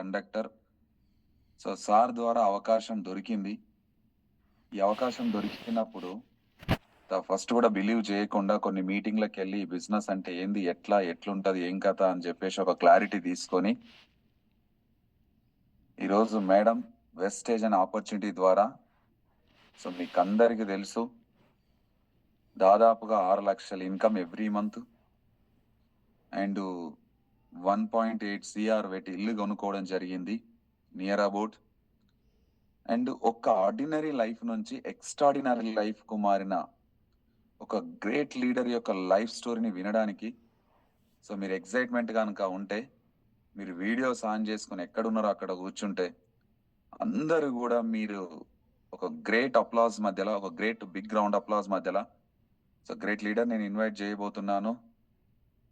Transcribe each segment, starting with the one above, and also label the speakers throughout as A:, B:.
A: Conductor. So sir ద్వారా అవకాశం దొరికింది. ఈ అవకాశం దొరికినప్పుడు ఫస్ట్ కూడా బిలీవ్ చేయకుండా కొన్ని మీటింగ్లకు వెళ్ళి బిజినెస్ అంటే ఏంది, ఎట్లుంటది, ఏం కథ అని చెప్పేసి ఒక క్లారిటీ తీసుకొని ఈరోజు మేడం వెస్టేజ్ అనే ఆపర్చునిటీ ద్వారా, సో మీకు అందరికీ తెలుసు, దాదాపుగా 6 లక్షల income every month and 1.8 CR పెట్టి ఇల్లు కొనుక్కోవడం జరిగింది నియర్ అబౌట్. అండ్ ఒక ఆర్డినరీ లైఫ్ నుంచి ఎక్స్ట్రాడినరీ లైఫ్ కు మారిన ఒక గ్రేట్ లీడర్ యొక్క లైఫ్ స్టోరీని వినడానికి, సో మీరు ఎక్సైట్మెంట్ కనుక ఉంటే మీరు వీడియోస్ ఆన్ చేసుకుని ఎక్కడున్నారో అక్కడ కూర్చుంటే అందరూ కూడా మీరు ఒక గ్రేట్ అప్లాజ్ మధ్యలో, ఒక గ్రేట్ బిగ్ రౌండ్ అప్లాజ్ మధ్యలో సో గ్రేట్ లీడర్ నేను ఇన్వైట్ చేయబోతున్నాను.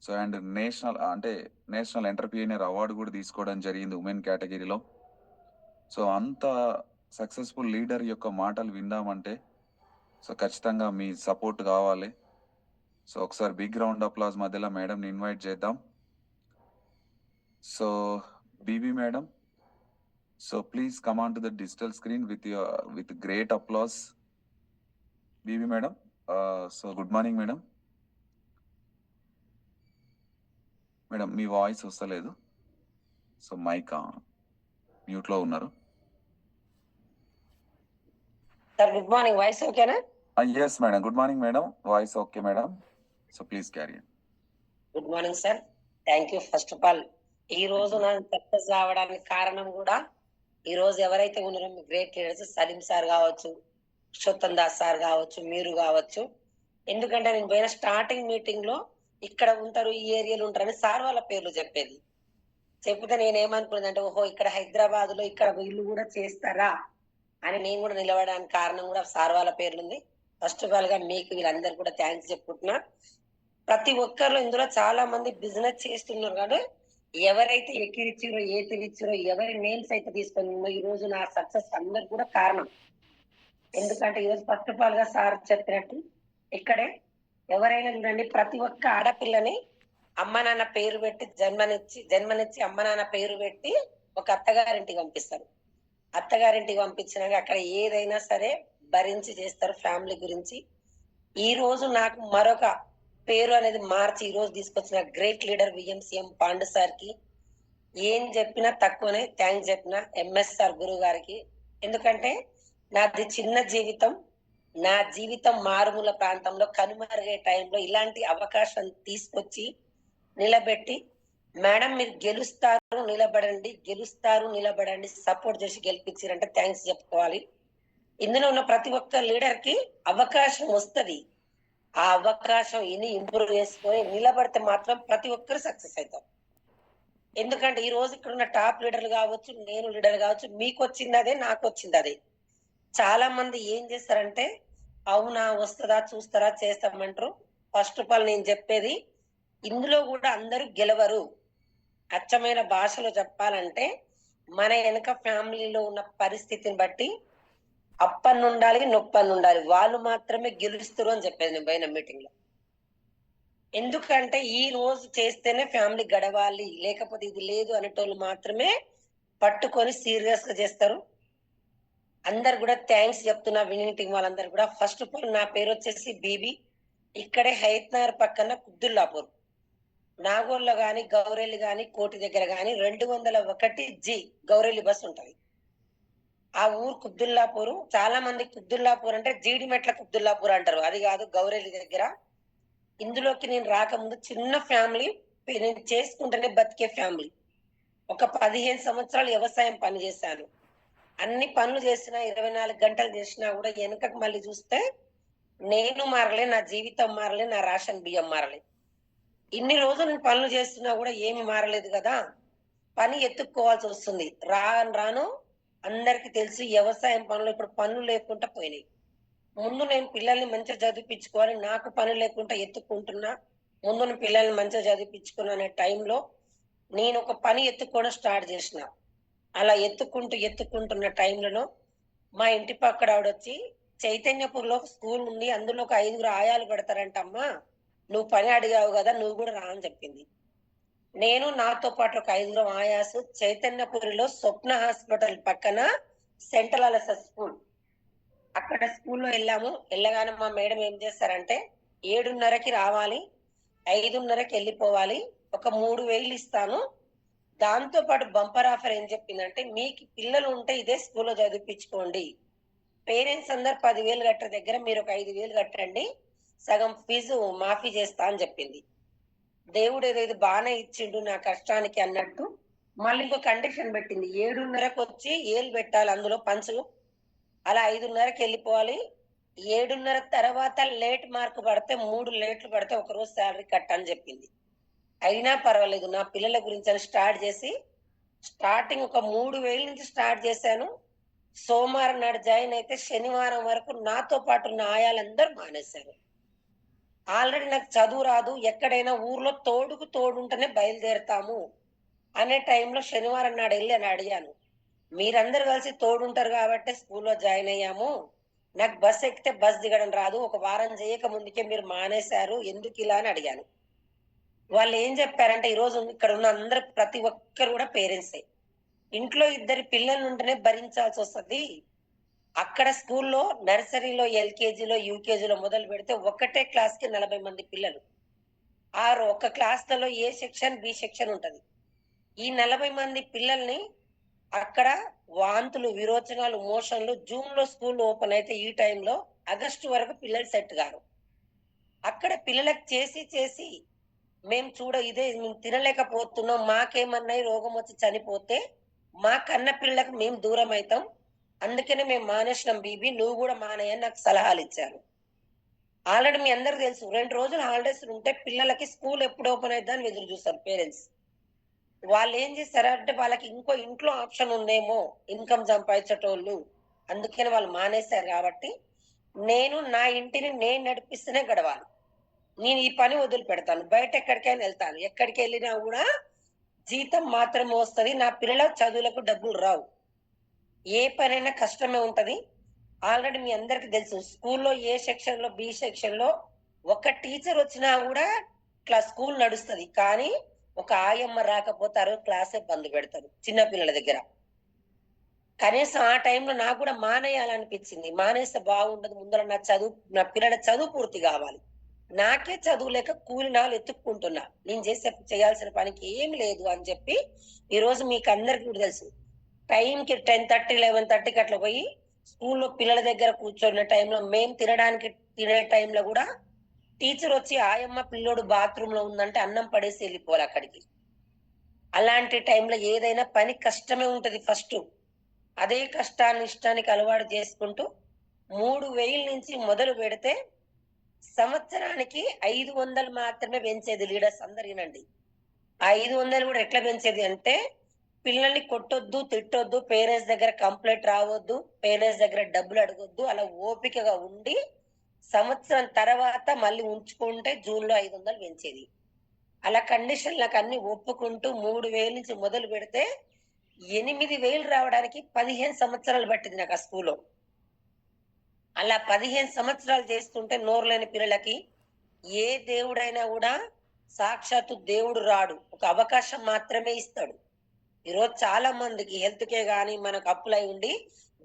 A: So and national entrepreneur award కూడా తీసుకోవడం జరిగింది ఉమెన్ కేటగిరీలో. సో అంత సక్సెస్ఫుల్ లీడర్ యొక్క మాటలు విందామంటే సో ఖచ్చితంగా మీ సపోర్ట్ కావాలి. సో ఒకసారి బిగ్ రౌండ్ అప్లాజ్ మధ్యలో మేడంని ఇన్వైట్ చేద్దాం. So B B madam, so please come on to the digital screen with great applause. B B madam, so good morning madam. Madam మీ వాయిస్ వస్తలేదు, సో మైక్ మ్యూట్ లో ఉన్నారు.
B: Sir good morning, voice ఓకేనా?
A: Yes madam, good morning madam, voice okay madam. So please carry on.
B: Good morning sir, thank you. First of all ఈ రోజు నాకు success రావడానికి కారణం కూడా ఈ రోజు ఎవరైతే ఉన్నారో మీ గ్రేట్ లీడర్స్, సలీం సార్ కావచ్చు, పురుషోత్తం దాస్ సార్ కావచ్చు, మీరు కావచ్చు. ఎందుకంటే నేను పోయిన స్టార్టింగ్ మీటింగ్ లో ఇక్కడ ఉంటారు, ఈ ఏరియాలో ఉంటారని సార్ వాళ్ళ పేర్లు చెప్పేది. చెప్తే నేనేమనుకున్నదంటే, ఓహో ఇక్కడ హైదరాబాద్ లో ఇక్కడ వీళ్ళు కూడా చేస్తారా అని నేను కూడా నిలబడడానికి కారణం కూడా సార్ వాళ్ళ పేర్లుంది. ఫస్ట్ ఆఫ్ ఆల్ గా మీకు వీళ్ళందరూ కూడా థ్యాంక్స్ చెప్పుకుంటున్నా. ప్రతి ఒక్కరు ఇందులో చాలా మంది బిజినెస్ చేస్తున్నారు కానీ ఎవరైతే ఎక్కిరిచ్చారో, ఏతిరిచ్చారో, ఎవరి నేమ్స్ అయితే తీసుకున్నారో ఈ రోజు నా సక్సెస్ అందరు కూడా కారణం. ఎందుకంటే ఈరోజు ఫస్ట్ ఆఫ్ ఆల్ గా సార్ చెప్పినట్టు ఇక్కడే ఎవరైనా చూడండి, ప్రతి ఒక్క ఆడపిల్లని అమ్మ నాన్న పేరు పెట్టి జన్మనిచ్చి అమ్మ నాన్న పేరు పెట్టి ఒక అత్తగారింటికి పంపిస్తారు. అత్తగారింటికి పంపించినాక అక్కడ ఏదైనా సరే భరించి చేస్తారు ఫ్యామిలీ గురించి. ఈ రోజు నాకు మరొక పేరు అనేది మార్చి ఈ రోజు తీసుకొచ్చిన గ్రేట్ లీడర్ విఎంసీఎం పాండు సార్ కి ఏం చెప్పినా తక్కువనే థ్యాంక్స్ చెప్పిన. ఎంఎస్ఆర్ గురువు గారికి, ఎందుకంటే నాది చిన్న జీవితం, నా జీవితం మారుమూల ప్రాంతంలో కనుమరుగే టైంలో ఇలాంటి అవకాశం తీసుకొచ్చి నిలబెట్టి, మేడం మీరు గెలుస్తారు నిలబడండి సపోర్ట్ చేసి గెలిపించారంటే థ్యాంక్స్ చెప్పుకోవాలి. ఇందులో ఉన్న ప్రతి ఒక్క లీడర్ కి అవకాశం వస్తుంది. ఆ అవకాశం ఇని ఇంప్రూవ్ చేసుకొని నిలబడితే మాత్రం ప్రతి ఒక్కరు సక్సెస్ అవుతాం. ఎందుకంటే ఈ రోజు ఇక్కడ ఉన్న టాప్ లీడర్లు కావచ్చు, నేను లీడర్ కావచ్చు, మీకు వచ్చింది అదే, నాకు వచ్చింది అదే. చాలా మంది ఏం చేస్తారంటే, అవునా వస్తుందా చూస్తారా చేస్తామంటారు. ఫస్ట్ ఆఫ్ ఆల్ నేను చెప్పేది, ఇందులో కూడా అందరూ గెలవరు. అచ్చమైన భాషలో చెప్పాలంటే మన వెనక ఫ్యామిలీలో ఉన్న పరిస్థితిని బట్టి అప్పని ఉండాలి, నొప్పని ఉండాలి, వాళ్ళు మాత్రమే గెలుస్తారు అని చెప్పేది నేను పోయిన మీటింగ్ లో. ఎందుకంటే ఈ రోజు చేస్తేనే ఫ్యామిలీ గడవాలి, లేకపోతే ఇది లేదు అనేటోళ్ళు మాత్రమే పట్టుకొని సీరియస్ గా చేస్తారు. అందరు కూడా థ్యాంక్స్ చెప్తున్నా వినిటింగ్ వాళ్ళందరూ కూడా. ఫస్ట్ ఆఫ్ ఆల్ నా పేరు వచ్చేసి బీబీ. ఇక్కడే హయత్ నగర్ పక్కన కుబ్దుల్లాపూర్, నాగోల్లో గాని గౌరెల్లి గాని కోటి దగ్గర గాని 201G గౌరెల్లి బస్ ఉంటది. ఆ ఊరు కుబ్దుల్లాపూర్. చాలా మంది కుబ్దుల్లాపూర్ అంటే జీడిమెట్ల కుబ్దుల్లాపూర్ అంటారు, అది కాదు, గౌరెల్లి దగ్గర. ఇందులోకి నేను రాకముందు చిన్న ఫ్యామిలీ, నేను చేసుకుంటేనే బతికే ఫ్యామిలీ. ఒక 15 సంవత్సరాలు వ్యవసాయం పని చేశాను. అన్ని పనులు చేసినా 24 గంటలు చేసినా కూడా వెనుకకు మళ్ళీ చూస్తే నేను మారలే, నా జీవితం మారలే, నా రేషన్ బియ్యం మారలే. ఇన్ని రోజులు నేను పనులు చేస్తున్నా కూడా ఏమి మారలేదు కదా, పని ఎత్తుక్కోవాల్సి వస్తుంది. రాను అందరికి తెలిసి వ్యవసాయం పనులు ఇప్పుడు పనులు లేకుండా పోయినాయి. ముందు నేను పిల్లల్ని మంచిగా చదివించుకోవాలి, నాకు పని లేకుండా ఎత్తుక్కుంటున్నా, ముందు నేను పిల్లల్ని మంచిగా చదివించుకున్నా అనే టైంలో నేను ఒక పని ఎత్తుక్కోవడం స్టార్ట్ చేసిన. అలా ఎత్తుకుంటున్న టైంలో మా ఇంటి పక్కన ఆవిడొచ్చి, చైతన్యపూర్లో స్కూల్ ఉంది, అందులో ఒక 5 ఆయాలు పెడతారంటమ్మా, నువ్వు పని అడిగావు కదా, నువ్వు కూడా రా అని చెప్పింది. నేను నాతో పాటు ఒక 5 ఆయాసు చైతన్యపురిలో స్వప్న హాస్పిటల్ పక్కన సెంట్రల్ అలస స్కూల్. అక్కడ స్కూల్లో వెళ్ళగానే మా మేడం ఏం చేస్తారంటే 7:30కి రావాలి, 5:30కి వెళ్ళిపోవాలి, ఒక 3,000 ఇస్తాను. దాంతో పాటు బంపర్ ఆఫర్ ఏం చెప్పిందంటే, మీకు పిల్లలు ఉంటే ఇదే స్కూల్లో చదివించుకోండి. పేరెంట్స్ అందరు 10,000 కట్టే దగ్గర మీరు ఒక 5,000 కట్టండి, సగం ఫీజు మాఫీ చేస్తా అని చెప్పింది. దేవుడు ఏదో బాగానే ఇచ్చిండు నా కష్టానికి అన్నట్టు. మళ్ళీ ఇంకో కండిషన్ పెట్టింది, 7:30కి వచ్చి ఏలు పెట్టాలి అందులో పంచు, అలా 5:30కి వెళ్ళిపోవాలి. 7:30 తర్వాత లేట్ మార్క్ పడితే 3 లేట్లు పడితే ఒక రోజు శాలరీ కట్ అని చెప్పింది. అయినా పర్వాలేదు నా పిల్లల గురించి అని స్టార్ట్ చేసి, స్టార్టింగ్ ఒక 3,000 నుంచి స్టార్ట్ చేశాను. సోమవారం నాడు జాయిన్ అయితే శనివారం వరకు నాతో పాటు ఉన్న ఆయాలందరూ మానేశారు. ఆల్రెడీ నాకు చదువు రాదు, ఎక్కడైనా ఊర్లో తోడుకు తోడుంటేనే బయలుదేరతాము అనే టైంలో శనివారం నాడు వెళ్ళి అని అడిగాను. మీరందరూ కలిసి తోడుంటారు కాబట్టి స్కూల్లో జాయిన్ అయ్యాము, నాకు బస్ ఎక్కితే బస్ దిగడం రాదు, ఒక వారం చేయక ముందుకే మీరు మానేశారు ఎందుకు ఇలా అని అడిగాను. వాళ్ళు ఏం చెప్పారంటే, ఈ రోజు ఇక్కడ ఉన్న అందరు ప్రతి ఒక్కరు కూడా పేరెంట్సే. ఇంట్లో 2 పిల్లలు ఉంటేనే భరించాల్సి వస్తుంది. అక్కడ స్కూల్లో నర్సరీలో ఎల్కేజీలో యూకేజీలో మొదలు పెడితే ఒకటే క్లాస్ కి 40 మంది పిల్లలు. ఒక క్లాస్లలో ఏ సెక్షన్ బి సెక్షన్ ఉంటది. ఈ 40 మంది పిల్లల్ని అక్కడ వాంతులు, విరోచనాలు, మోషన్లు, జూన్ లో స్కూల్ ఓపెన్ అయితే ఈ టైంలో ఆగస్టు వరకు పిల్లలు సెట్ గారు. అక్కడ పిల్లలకు చేసి చేసి మేము తినలేకపోతున్నాం, మాకేమన్నాయి రోగం వచ్చి చనిపోతే మా కన్న పిల్లలకు మేము దూరం అవుతాం, అందుకనే మేము మానేసినాం బీబీ, నువ్వు కూడా మానేయని నాకు సలహాలు ఇచ్చారు. ఆల్రెడీ మీ అందరికి తెలుసు 2 రోజులు హాలిడేస్ ఉంటే పిల్లలకి స్కూల్ ఎప్పుడు ఓపెన్ అవుతుందా అని ఎదురు చూస్తారు పేరెంట్స్. వాళ్ళు ఏం చేస్తారంటే వాళ్ళకి ఇంకో ఇంట్లో ఆప్షన్ ఉందేమో, ఇన్కమ్ సంపాదించేటోళ్ళు, అందుకని వాళ్ళు మానేశారు. కాబట్టి నేను నా ఇంటిని నేను నడిపిస్తేనే గడవాలి. నేను ఈ పని వదిలిపెడతాను, బయట ఎక్కడికైనా వెళ్తాను, ఎక్కడికి వెళ్ళినా కూడా జీతం మాత్రమే వస్తది, నా పిల్లల చదువులకు డబ్బులు రావు. ఏ పనైనా కష్టమే ఉంటది. ఆల్రెడీ మీ అందరికి తెలుసు, స్కూల్లో ఏ సెక్షన్ లో బి సెక్షన్ లో ఒక టీచర్ వచ్చినా కూడా స్కూల్ నడుస్తుంది, కానీ ఒక ఆయమ్మ రాకపోతే ఆ రోజు క్లాసే బంద్ పెడతారు చిన్న పిల్లల దగ్గర. కనీసం ఆ టైంలో నాకు కూడా మానేయాలనిపించింది, మానేస్తే బాగుండదు, ముందర నా పిల్లల చదువు పూర్తి కావాలి. నాకే చదువు లేక కూలినాలు ఎత్తుక్కుంటున్నా, నేను చేయాల్సిన పనికి ఏం లేదు అని చెప్పి ఈ రోజు మీకు అందరికి కూడా తెలుసు, టైంకి 10:30 11:30కి అట్లా పోయి స్కూల్లో పిల్లల దగ్గర కూర్చొని టైంలో మేము తినే టైంలో కూడా టీచర్ వచ్చి ఆయమ్మ పిల్లోడు బాత్రూమ్ లో ఉందంటే అన్నం పడేసి వెళ్ళిపోవాలి అక్కడికి. అలాంటి టైంలో ఏదైనా పని కష్టమే ఉంటది ఫస్ట్. అదే కష్టాన్ని ఇష్టానికి అలవాటు చేసుకుంటూ 3,000 నుంచి మొదలు పెడితే సంవత్సరానికి 500 మాత్రమే పెంచేది. లీడర్స్ అందరు వినండి, ఆ 500 కూడా ఎట్లా పెంచేది అంటే, పిల్లల్ని కొట్టొద్దు, తిట్టొద్దు, పేరెంట్స్ దగ్గర కంప్లైంట్ రావద్దు, పేరెంట్స్ దగ్గర డబ్బులు అడగొద్దు, అలా ఓపికగా ఉండి సంవత్సరం తర్వాత మళ్ళీ ఉంచుకుంటే జూన్ లో 500 పెంచేది. అలా కండిషన్లకు అన్ని ఒప్పుకుంటూ 3,000 నుంచి మొదలు పెడితే 8,000 రావడానికి 15 సంవత్సరాలు పట్టింది నాకు ఆ స్కూల్లో. అలా 15 సంవత్సరాలు చేస్తుంటే నోరు లేని పిల్లలకి ఏ దేవుడైనా కూడా సాక్షాత్తు దేవుడు రాడు, ఒక అవకాశం మాత్రమే ఇస్తాడు. ఈరోజు చాలా మందికి హెల్త్ కే గాని మనకు అప్పులై ఉండి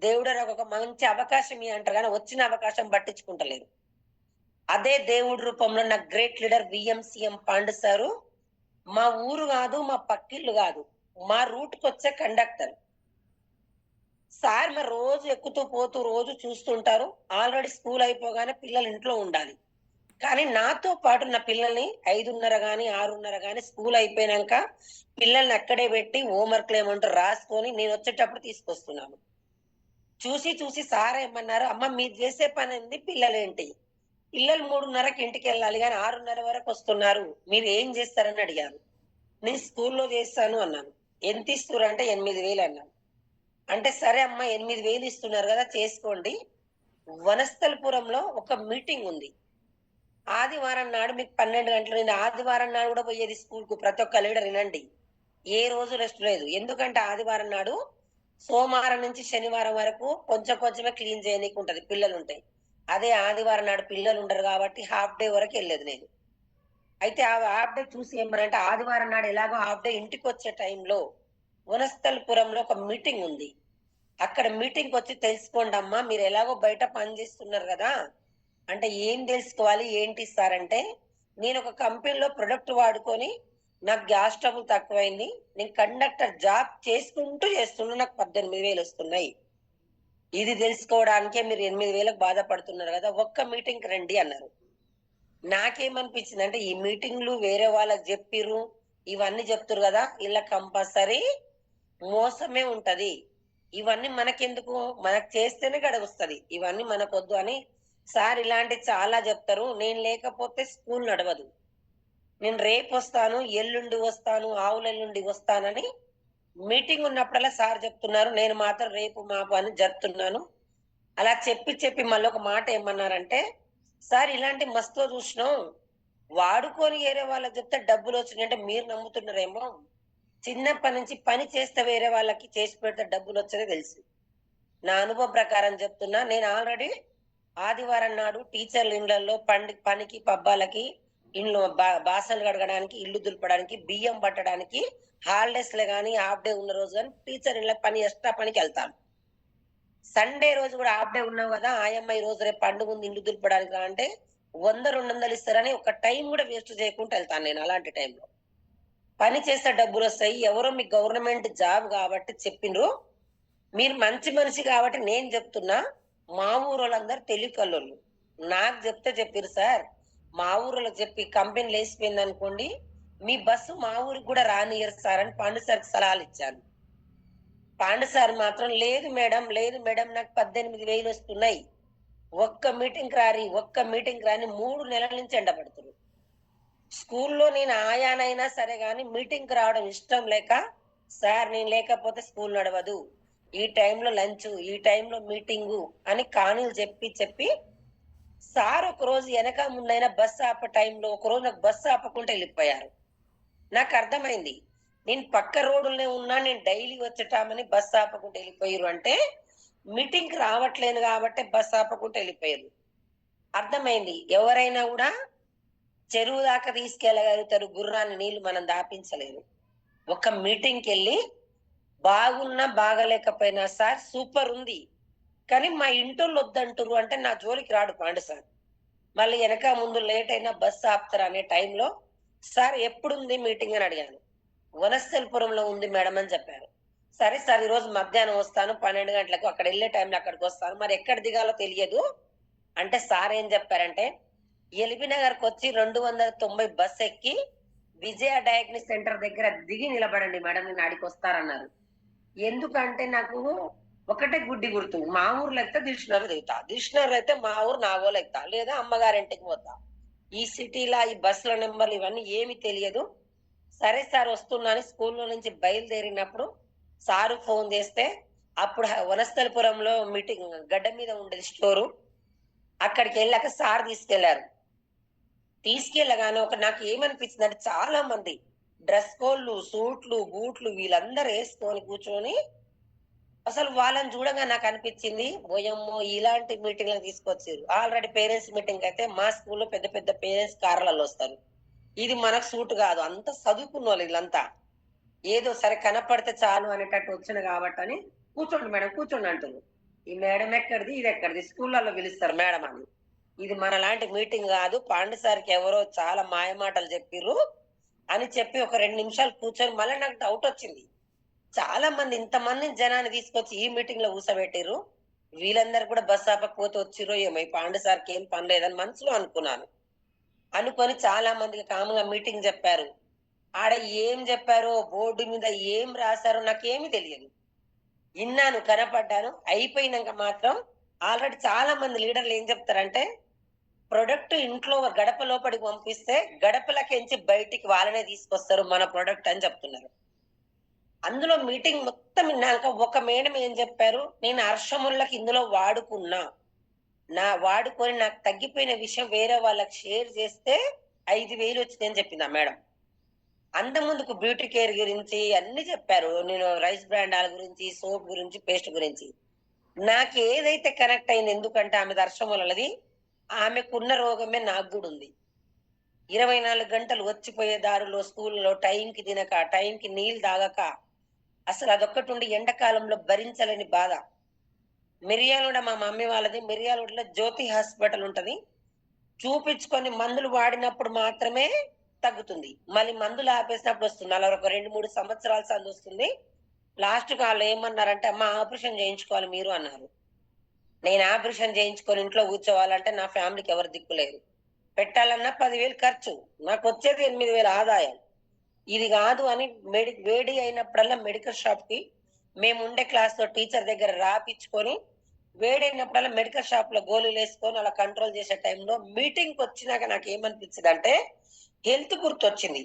B: దేవుడు నాకు ఒక మంచి అవకాశం అంటారు, కానీ వచ్చిన అవకాశం పట్టించుకుంటలేరు. అదే దేవుడి రూపంలో నా గ్రేట్ లీడర్ విఎంసీఎం పాండు సారు, మా ఊరు కాదు, మా పక్కిళ్ళు కాదు, మా రూట్కి వచ్చే కండక్టర్ సార్, మరి రోజు ఎక్కుతూ పోతూ రోజు చూస్తుంటారు, ఆల్రెడీ స్కూల్ అయిపోగానే పిల్లలు ఇంట్లో ఉండాలి, కానీ నాతో పాటు నా పిల్లల్ని 5:30 గాని 6:30 గాని స్కూల్ అయిపోయినాక పిల్లల్ని అక్కడే పెట్టి హోంవర్క్లు ఏమంటారు రాసుకొని నేను వచ్చేటప్పుడు తీసుకొస్తున్నాను. చూసి చూసి సార్ ఏమన్నారు, అమ్మ మీరు చేసే పని ఏంది, పిల్లలేంటి, పిల్లలు 3:30కి ఇంటికి వెళ్ళాలి కానీ 6:30 వరకు వస్తున్నారు, మీరు ఏం చేస్తారని అడిగారు. నేను స్కూల్లో చేస్తాను అన్నాను. ఎంత ఇస్తున్నారు అంటే 8,000 అన్నాను. అంటే సరే అమ్మ 8,000 ఇస్తున్నారు కదా చేసుకోండి, వనస్థలపురంలో ఒక మీటింగ్ ఉంది ఆదివారం నాడు, మీకు 12 గంటలు, నేను ఆదివారం నాడు కూడా పోయేది స్కూల్ కు. ప్రతి ఒక్క లీడర్ వినండి, ఏ రోజు రెస్ట్ లేదు. ఎందుకంటే ఆదివారం నాడు సోమవారం నుంచి శనివారం వరకు కొంచెం కొంచెమే క్లీన్ చేయనీకి ఉంటది, పిల్లలు ఉంటాయి. అదే ఆదివారం నాడు పిల్లలు ఉండరు కాబట్టి హాఫ్ డే వరకు వెళ్ళేది నేను. అయితే ఆ హాఫ్ డే చూసి ఏమనంటే ఆదివారం నాడు ఎలాగో హాఫ్ డే ఇంటికి వచ్చే టైంలో వనస్థలపురంలో ఒక మీటింగ్ ఉంది. అక్కడ మీటింగ్ వచ్చి తెలుసుకోండి అమ్మా, మీరు ఎలాగో బయట పని చేస్తున్నారు కదా, అంటే ఏం తెలుసుకోవాలి ఏంటి సార్ అంటే, నేను ఒక కంపెనీలో ప్రొడక్ట్ వాడుకొని నాకు గ్యాస్ ట్రబుల్ తక్కువైంది, నేను కండక్టర్ జాబ్ చేసుకుంటూ చేస్తున్నా, నాకు 18,000 వస్తున్నాయి. ఇది తెలుసుకోవడానికే మీరు 8,000కు బాధపడుతున్నారు కదా, ఒక్క మీటింగ్ రండి అన్నారు. నాకేమనిపించింది అంటే ఈ మీటింగ్లు వేరే వాళ్ళకి చెప్పిర్రు, ఇవన్నీ చెప్తురు కదా, ఇలా కంపల్సరీ మోసమే ఉంటది. ఇవన్నీ మనకెందుకు, మనకు చేస్తేనే గడవస్తది, ఇవన్నీ మనకొద్దు అని సార్ ఇలాంటి చాలా చెప్తారు. నేను లేకపోతే స్కూల్ నడవదు, నేను రేపు వస్తాను, ఎల్లుండి వస్తాను, ఆవులెల్లుండి వస్తానని మీటింగ్ ఉన్నప్పుడల్లా సార్ చెప్తున్నారు. నేను మాత్రం రేపు మాపు అని జరుపుతున్నాను. అలా చెప్పి చెప్పి మళ్ళీ ఒక మాట ఏమన్నారంటే, సార్ ఇలాంటి మస్తులో చూసినాం, వాడుకొని వేరే వాళ్ళకి చెప్తే డబ్బులు వచ్చినాయంటే మీరు నమ్ముతున్నారేమో, చిన్నప్పటి నుంచి పని చేస్తే వేరే వాళ్ళకి చేసి పెడితే డబ్బులు వచ్చేదే తెలుసు. నా అనుభవం ప్రకారం చెప్తున్నా. నేను ఆల్రెడీ ఆదివారం నాడు టీచర్ల ఇళ్లలో పనికి పబ్బాలకి ఇండ్లు బాసలు కడగడానికి, ఇల్లు దులపడానికి, బియ్యం పట్టడానికి, హాలిడేస్ లో గానీ హాఫ్ డే ఉన్న రోజు కానీ టీచర్ ఇళ్ళ పని ఎక్స్ట్రా పనికి వెళ్తాను. సండే రోజు కూడా హాఫ్ డే ఉన్నావు కదా, ఆయమ్మ ఈ రోజు రేపు పండుగ ఉంది ఇల్లు దులపడానికి రా అంటే 100, 200 ఇస్తారని ఒక టైం కూడా వేస్ట్ చేయకుండా వెళ్తాను నేను. అలాంటి టైంలో పని చేస్తే డబ్బులు వస్తాయి. ఎవరో మీ గవర్నమెంట్ జాబ్ కాబట్టి చెప్పిండ్రు, మీరు మంచి మనిషి కాబట్టి నేను చెప్తున్నా. మా ఊరోళ్ళందరూ తెలివికల్లోళ్ళు, నాకు చెప్తే చెప్పిరు సార్, మా ఊరోళ్ళకి చెప్పి కంపెనీ లేసిపోయింది అనుకోండి, మీ బస్సు మా ఊరికి కూడా రానియరు సార్ అని పాండు సార్కి సలహాలు ఇచ్చాను. పాండు సార్ మాత్రం లేదు మేడం, లేదు మేడం, నాకు 18,000 వస్తున్నాయి, ఒక్క మీటింగ్ రారి, ఒక్క మీటింగ్ రాని 3 నెలల నుంచి ఎండబడుతున్నారు. స్కూల్లో నేను ఆయానైనా సరే గాని మీటింగ్ కి రావడం ఇష్టం లేక, సార్ నేను లేకపోతే స్కూల్ నడవదు, ఈ టైంలో లంచ్, ఈ టైంలో మీటింగు అని కానీలు చెప్పి చెప్పి సార్ ఒక రోజు వెనక ముందైనా బస్సు ఆపే టైంలో ఒక రోజు నాకు బస్సు ఆపకుండా వెళ్ళిపోయారు. నాకు అర్థమైంది, నేను పక్క రోడ్డులోనే ఉన్నా, నేను డైలీ వచ్చేటామని బస్సు ఆపకుండా వెళ్ళిపోయారు అంటే మీటింగ్ కి రావట్లేను కాబట్టి బస్సు ఆపకుండా వెళ్ళిపోయారు. అర్థమైంది, ఎవరైనా కూడా చెరువు దాకా తీసుకెళ్ళగలుగుతారు, గుర్రాన్ని నీళ్లు మనం దాపించలేరు. ఒక మీటింగ్కి వెళ్ళి బాగున్నా బాగలేకపోయినా సార్ సూపర్ ఉంది, కానీ మా ఇంటోళ్ళు వద్దంటారు అంటే నా జోలికి రాడు పాండు సార్. మళ్ళీ వెనక ముందు లేట్ అయినా బస్సు ఆపుతారు అనే టైంలో సార్ ఎప్పుడుంది మీటింగ్ అని అడిగాను. వనస్థలిపురంలో ఉంది మేడం అని చెప్పారు. సరే సార్ ఈ రోజు మధ్యాహ్నం వస్తాను, 12 గంటలకు అక్కడ వెళ్ళే టైంలో అక్కడికి వస్తాను, మరి ఎక్కడ దిగాలో తెలియదు అంటే సార్ ఏం చెప్పారంటే, ఎల్బీ నగర్కి వచ్చి 290 బస్ ఎక్కి విజయ డయాగ్నిస్ సెంటర్ దగ్గర దిగి నిలబడండి మేడం, నేను ఆడికి వస్తారన్నారు. ఎందుకంటే నాకు ఒకటే గుడ్డి గుర్తు, మా ఊర్లో అయితే దిల్షునగర్ దిగుతా, దిల్షునగర్ అయితే మా ఊరు నాగోలు ఎక్కుతా, లేదా అమ్మగారింటికి పోతా. ఈ సిటీలా ఈ బస్సుల నెంబర్లు ఇవన్నీ ఏమి తెలియదు. సరే సార్ వస్తున్నాను స్కూల్లో నుంచి బయలుదేరినప్పుడు సారు ఫోన్ చేస్తే, అప్పుడు వనస్థలిపురంలో మీటింగ్ గడ్డ మీద ఉండేది స్టోరు, అక్కడికి వెళ్ళాక సార్ తీసుకెళ్లారు. తీసుకెళ్ళగానే నాకు ఏమనిపించింది అంటే, చాలా మంది డ్రెస్ కోడ్లు, సూట్లు, బూట్లు వీళ్ళందరూ వేసుకొని కూర్చొని, అసలు వాళ్ళని చూడగా నాకు అనిపించింది, ఓయమ్మో ఇలాంటి మీటింగ్లకు తీసుకొచ్చారు. ఆల్రెడీ పేరెంట్స్ మీటింగ్ అయితే మా స్కూల్లో పెద్ద పెద్ద పేరెంట్స్ కార్లలో వస్తారు, ఇది మనకు సూట్ కాదు, అంత చదువుకున్న వాళ్ళు వీళ్ళంతా, ఏదో సరే కనపడితే చాలు అనేటట్టు వచ్చిన కాబట్టి అని కూర్చోండి మేడం కూర్చోండి అంటున్నారు. ఈ మేడం ఎక్కడిది, ఇది ఎక్కడిది, స్కూళ్ళల్లో పిలుస్తారు మేడం అని. ఇది మన లాంటి మీటింగ్ కాదు, పాండు సార్కి ఎవరో చాలా మాయమాటలు చెప్పిర్రు అని చెప్పి ఒక 2 నిమిషాలు కూర్చొని మళ్ళీ నాకు డౌట్ వచ్చింది, చాలా మంది ఇంతమంది జనాన్ని తీసుకొచ్చి ఈ మీటింగ్ లో కూర్చోబెట్టిర్రు, వీళ్ళందరూ కూడా బస్ ఆపకపోతే వచ్చిర్రో ఏమో, ఈ పాండు సార్కి ఏం పని లేదని మనసులో అనుకున్నాను. అనుకొని చాలా మందికి కాముగా మీటింగ్ చెప్పారు. ఆడ ఏం చెప్పారో బోర్డు మీద ఏం రాశారో నాకేమీ తెలియదు. విన్నాను, కనపడ్డాను, అయిపోయినాక మాత్రం ఆల్రెడీ చాలా మంది లీడర్లు ఏం చెప్తారంటే, ప్రొడక్ట్ ఇంట్లో గడప లోపలికి పంపిస్తే గడపలకించి బయటికి వాళ్ళనే తీసుకొస్తారు మన ప్రొడక్ట్ అని చెప్తున్నారు. అందులో మీటింగ్ మొత్తం విన్నాక ఒక మేడం ఏం చెప్పారు, నేను హర్షముళ్ళకి ఇందులో వాడుకున్నా, వాడుకొని నాకు తగ్గిపోయిన విషయం వేరే వాళ్ళకి షేర్ చేస్తే 5,000 వచ్చిందని చెప్పింది ఆ మేడం. అంతకుముందుకు బ్యూటీ కేర్ గురించి అన్ని చెప్పారు, నేను రైస్ బ్రాండాల గురించి, సోప్ గురించి, పేస్ట్ గురించి. నాకు ఏదైతే కనెక్ట్ అయింది, ఎందుకంటే ఆమె దర్శనం వల్లది, ఆమెకున్న రోగమే నాకు కూడా ఉంది. 24 గంటలు వచ్చిపోయే దారిలో స్కూల్లో టైంకి తినక, టైంకి నీళ్ళు తాగక, అసలు అదొక్కటి ఉండి ఎండాకాలంలో భరించలేని బాధ. మిర్యాలగూడ మా మమ్మీ వాళ్ళది. మిర్యాలగూడలో జ్యోతి హాస్పిటల్ ఉంటది. చూపించుకొని మందులు వాడినప్పుడు మాత్రమే తగ్గుతుంది. మళ్ళీ మందులు ఆపేసినప్పుడు వస్తుంది. అలా ఒక 2, 3 సంవత్సరాల సందొస్తుంది. లాస్ట్‌కి ఆళ్ళేమన్నారంటే, "అమ్మ ఆపరేషన్ చేయించుకోవాలి మీరు" అన్నారు. నేను ఆపరేషన్ చేయించుకొని ఇంట్లో కూర్చోవాలంటే నా ఫ్యామిలీకి ఎవరు దిక్కు లేరు. పెట్టాలన్నా 10,000 ఖర్చు. నాకొచ్చేది 8,000 ఆదాయం. ఇది కాదు అని వేడి అయినప్పుడల్లా మెడికల్ షాప్‌కి మేముండే క్లాస్‌లో టీచర్ దగ్గర రాపిచ్చుకొని, వేడైనప్పుడల్లా మెడికల్ షాప్‌లో గోళీలేసుకొని అలా కంట్రోల్ చేసే టైంలో మీటింగ్‌కొచ్చినాక నాకేమనిపించిందంటే, హెల్త్ గుర్తొచ్చింది.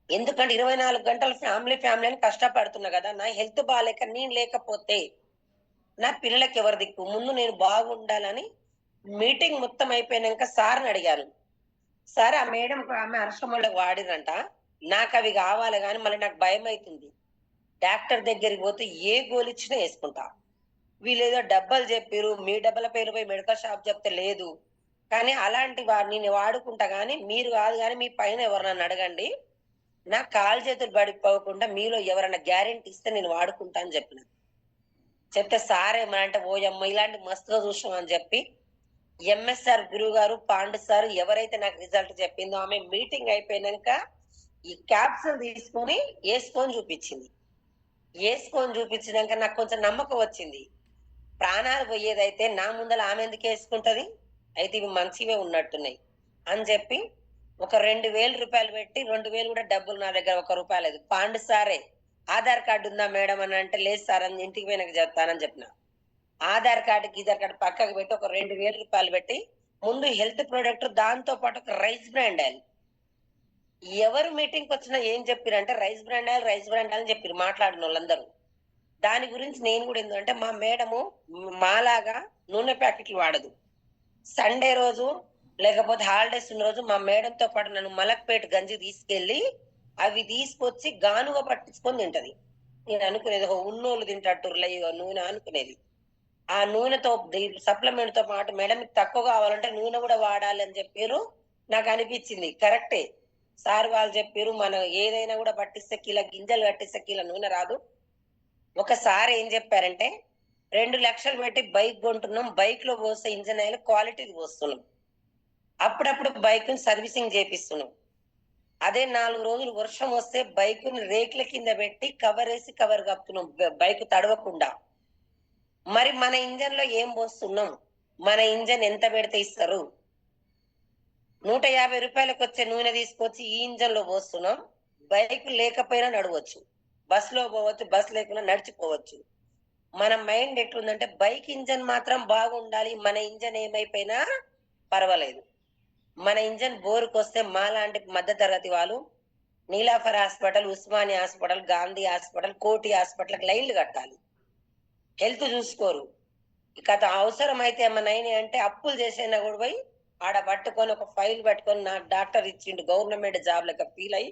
B: ఎందుకంటే 24 గంటలు ఫ్యామిలీ అని కష్టపడుతున్నా గదా! నా హెల్త్ బాలేక నేను లేకపోతే నా పిల్లలకి ఎవరు దిక్కు? ముందు నేను బాగుండాలని మీటింగ్ మొత్తం అయిపోయినంక సార్‌ని అడిగాను. సార్ ఆ మేడం ఆమె అరసముళ్ళకి వాడిర్రంట. నాకవి గావాలి గానీ మళ్ళీ నాకు భయమైతుంది. డాక్టర్ దగ్గరికి పోతే ఏ గోలిచ్చినా యేసుకుంటా. వీళ్ళేదో డబ్బాలు జెప్పిర్రు. మీ డబ్బాల పేరు పోయి మెడికల్ షాప్ జెప్తే లేదు. కానీ అలాంటి నేను వాడుకుంటా గానీ మీరు గాదు గానీ మీ పైన ఎవరినన్నా అడగండి. నా కాళ్ళు చేతులు పడిపోకుండా మీలో ఎవరైనా గ్యారంటీ ఇస్తే నేను వాడుకుంటా అని జెప్పిన. చెప్తే సారేమనంటే ఓయమ్మ ఇలాంటి మస్తుగా చూసినాం అని చెప్పి ఎంఎస్ఆర్ గురువు గారు పాండు సార్ ఎవరైతే నాకు రిజల్ట్ చెప్పిందో ఆమె మీటింగ్ అయిపోయినాక ఈ క్యాప్సూల్ తీసుకొని వేసుకొని చూపించినాక నాకు కొంచెం నమ్మకం వచ్చింది. ప్రాణాలు పోయేదైతే నా ముందర ఆమె ఎందుకు వేసుకుంటది, అయితే ఇవి మంచివే ఉన్నట్టున్నాయి అని చెప్పి ఒక 2,000 రూపాయలు పెట్టి, 2,000 కూడా డబ్బులు నా దగ్గర 1 రూపాయి లేదు. పాండు సారే ఆధార్ కార్డు ఉందా మేడం అని అంటే, లేదు సార్ అని ఇంటికి పోయినాక చెప్తానని చెప్పిన. ఆధార్ కార్డు గీధార్ కార్డు పక్కకు పెట్టి ఒక 2,000 రూపాయలు పెట్టి ముందు హెల్త్ ప్రొడక్ట్ దాంతో పాటు ఒక రైస్ బ్రాండ్ ఆయిల్. ఎవరు మీటింగ్ వచ్చినా ఏం చెప్పారంటే రైస్ బ్రాండ్ ఆయిల్ అని చెప్పారు మాట్లాడిన వాళ్ళందరూ. దాని గురించి నేను కూడా ఏంటంటే మా మేడము మాలాగా నూనె ప్యాకెట్లు వాడదు. సండే రోజు లేకపోతే హాలిడేస్ ఉన్న రోజు మా మేడంతో పాటు నన్ను మలక్పేట గంజి తీసుకెళ్లి అవి తీసుకొచ్చి గానుగా పట్టించుకొని తింటది. నేను అనుకునేది ఉన్నోళ్ళు తింటట్టుర్లే ఇగో నూనె అనుకునేది. ఆ నూనెతో సప్లిమెంట్ తో పాటు మేడం మీకు తక్కువ కావాలంటే నూనె కూడా వాడాలి అని చెప్పారు. నాకు అనిపించింది కరెక్టే. సార్ వాళ్ళు చెప్పారు మనం ఏదైనా కూడా పట్టిస్తే కిలో గింజలు కట్టిస్తే కిలో నూనె రాదు. ఒకసారి ఏం చెప్పారంటే 2 లక్షలు పెట్టి బైక్ కొంటున్నాం, బైక్ లో పోస్తే ఇంజన్ ఆయిల్ క్వాలిటీది పోస్తున్నాం, అప్పుడప్పుడు బైక్ ని సర్వీసింగ్ చేపిస్తున్నాం. అదే 4 రోజులు వర్షం వస్తే బైక్ ని రేకుల కింద పెట్టి కవర్ వేసి కవర్ కప్పుతున్నాం బైక్ తడవకుండా. మరి మన ఇంజన్ లో ఏం పోస్తున్నాం, మన ఇంజన్ ఎంత పెడితే ఇస్తారు? 150 రూపాయలకు వచ్చే నూనె తీసుకొచ్చి ఈ ఇంజన్ లో పోస్తున్నాం. బైక్ లేకపోయినా నడవచ్చు, బస్ లో పోవచ్చు, బస్ లేకుండా నడిచిపోవచ్చు. మన మైండ్ ఎట్లుందంటే బైక్ ఇంజన్ మాత్రం బాగుండాలి, మన ఇంజన్ ఏమైపోయినా పర్వాలేదు. మన ఇంజన్ బోరుకొస్తే మాలాంటి మధ్య తరగతి వాళ్ళు Niloufer hospital, Osmania hospital, Gandhi hospital, కోటి హాస్పిటల్ లైన్లు కట్టాలి. హెల్త్ చూసుకోరు. ఇక అవసరమైతే ఏమన్నా అయినాయి అంటే అప్పులు చేసైనా కూడా పోయి ఆడ పట్టుకొని ఒక ఫైల్ పట్టుకొని నాకు డాక్టర్ ఇచ్చిండు గవర్నమెంట్ జాబ్ లెక్క ఫీల్ అయ్యి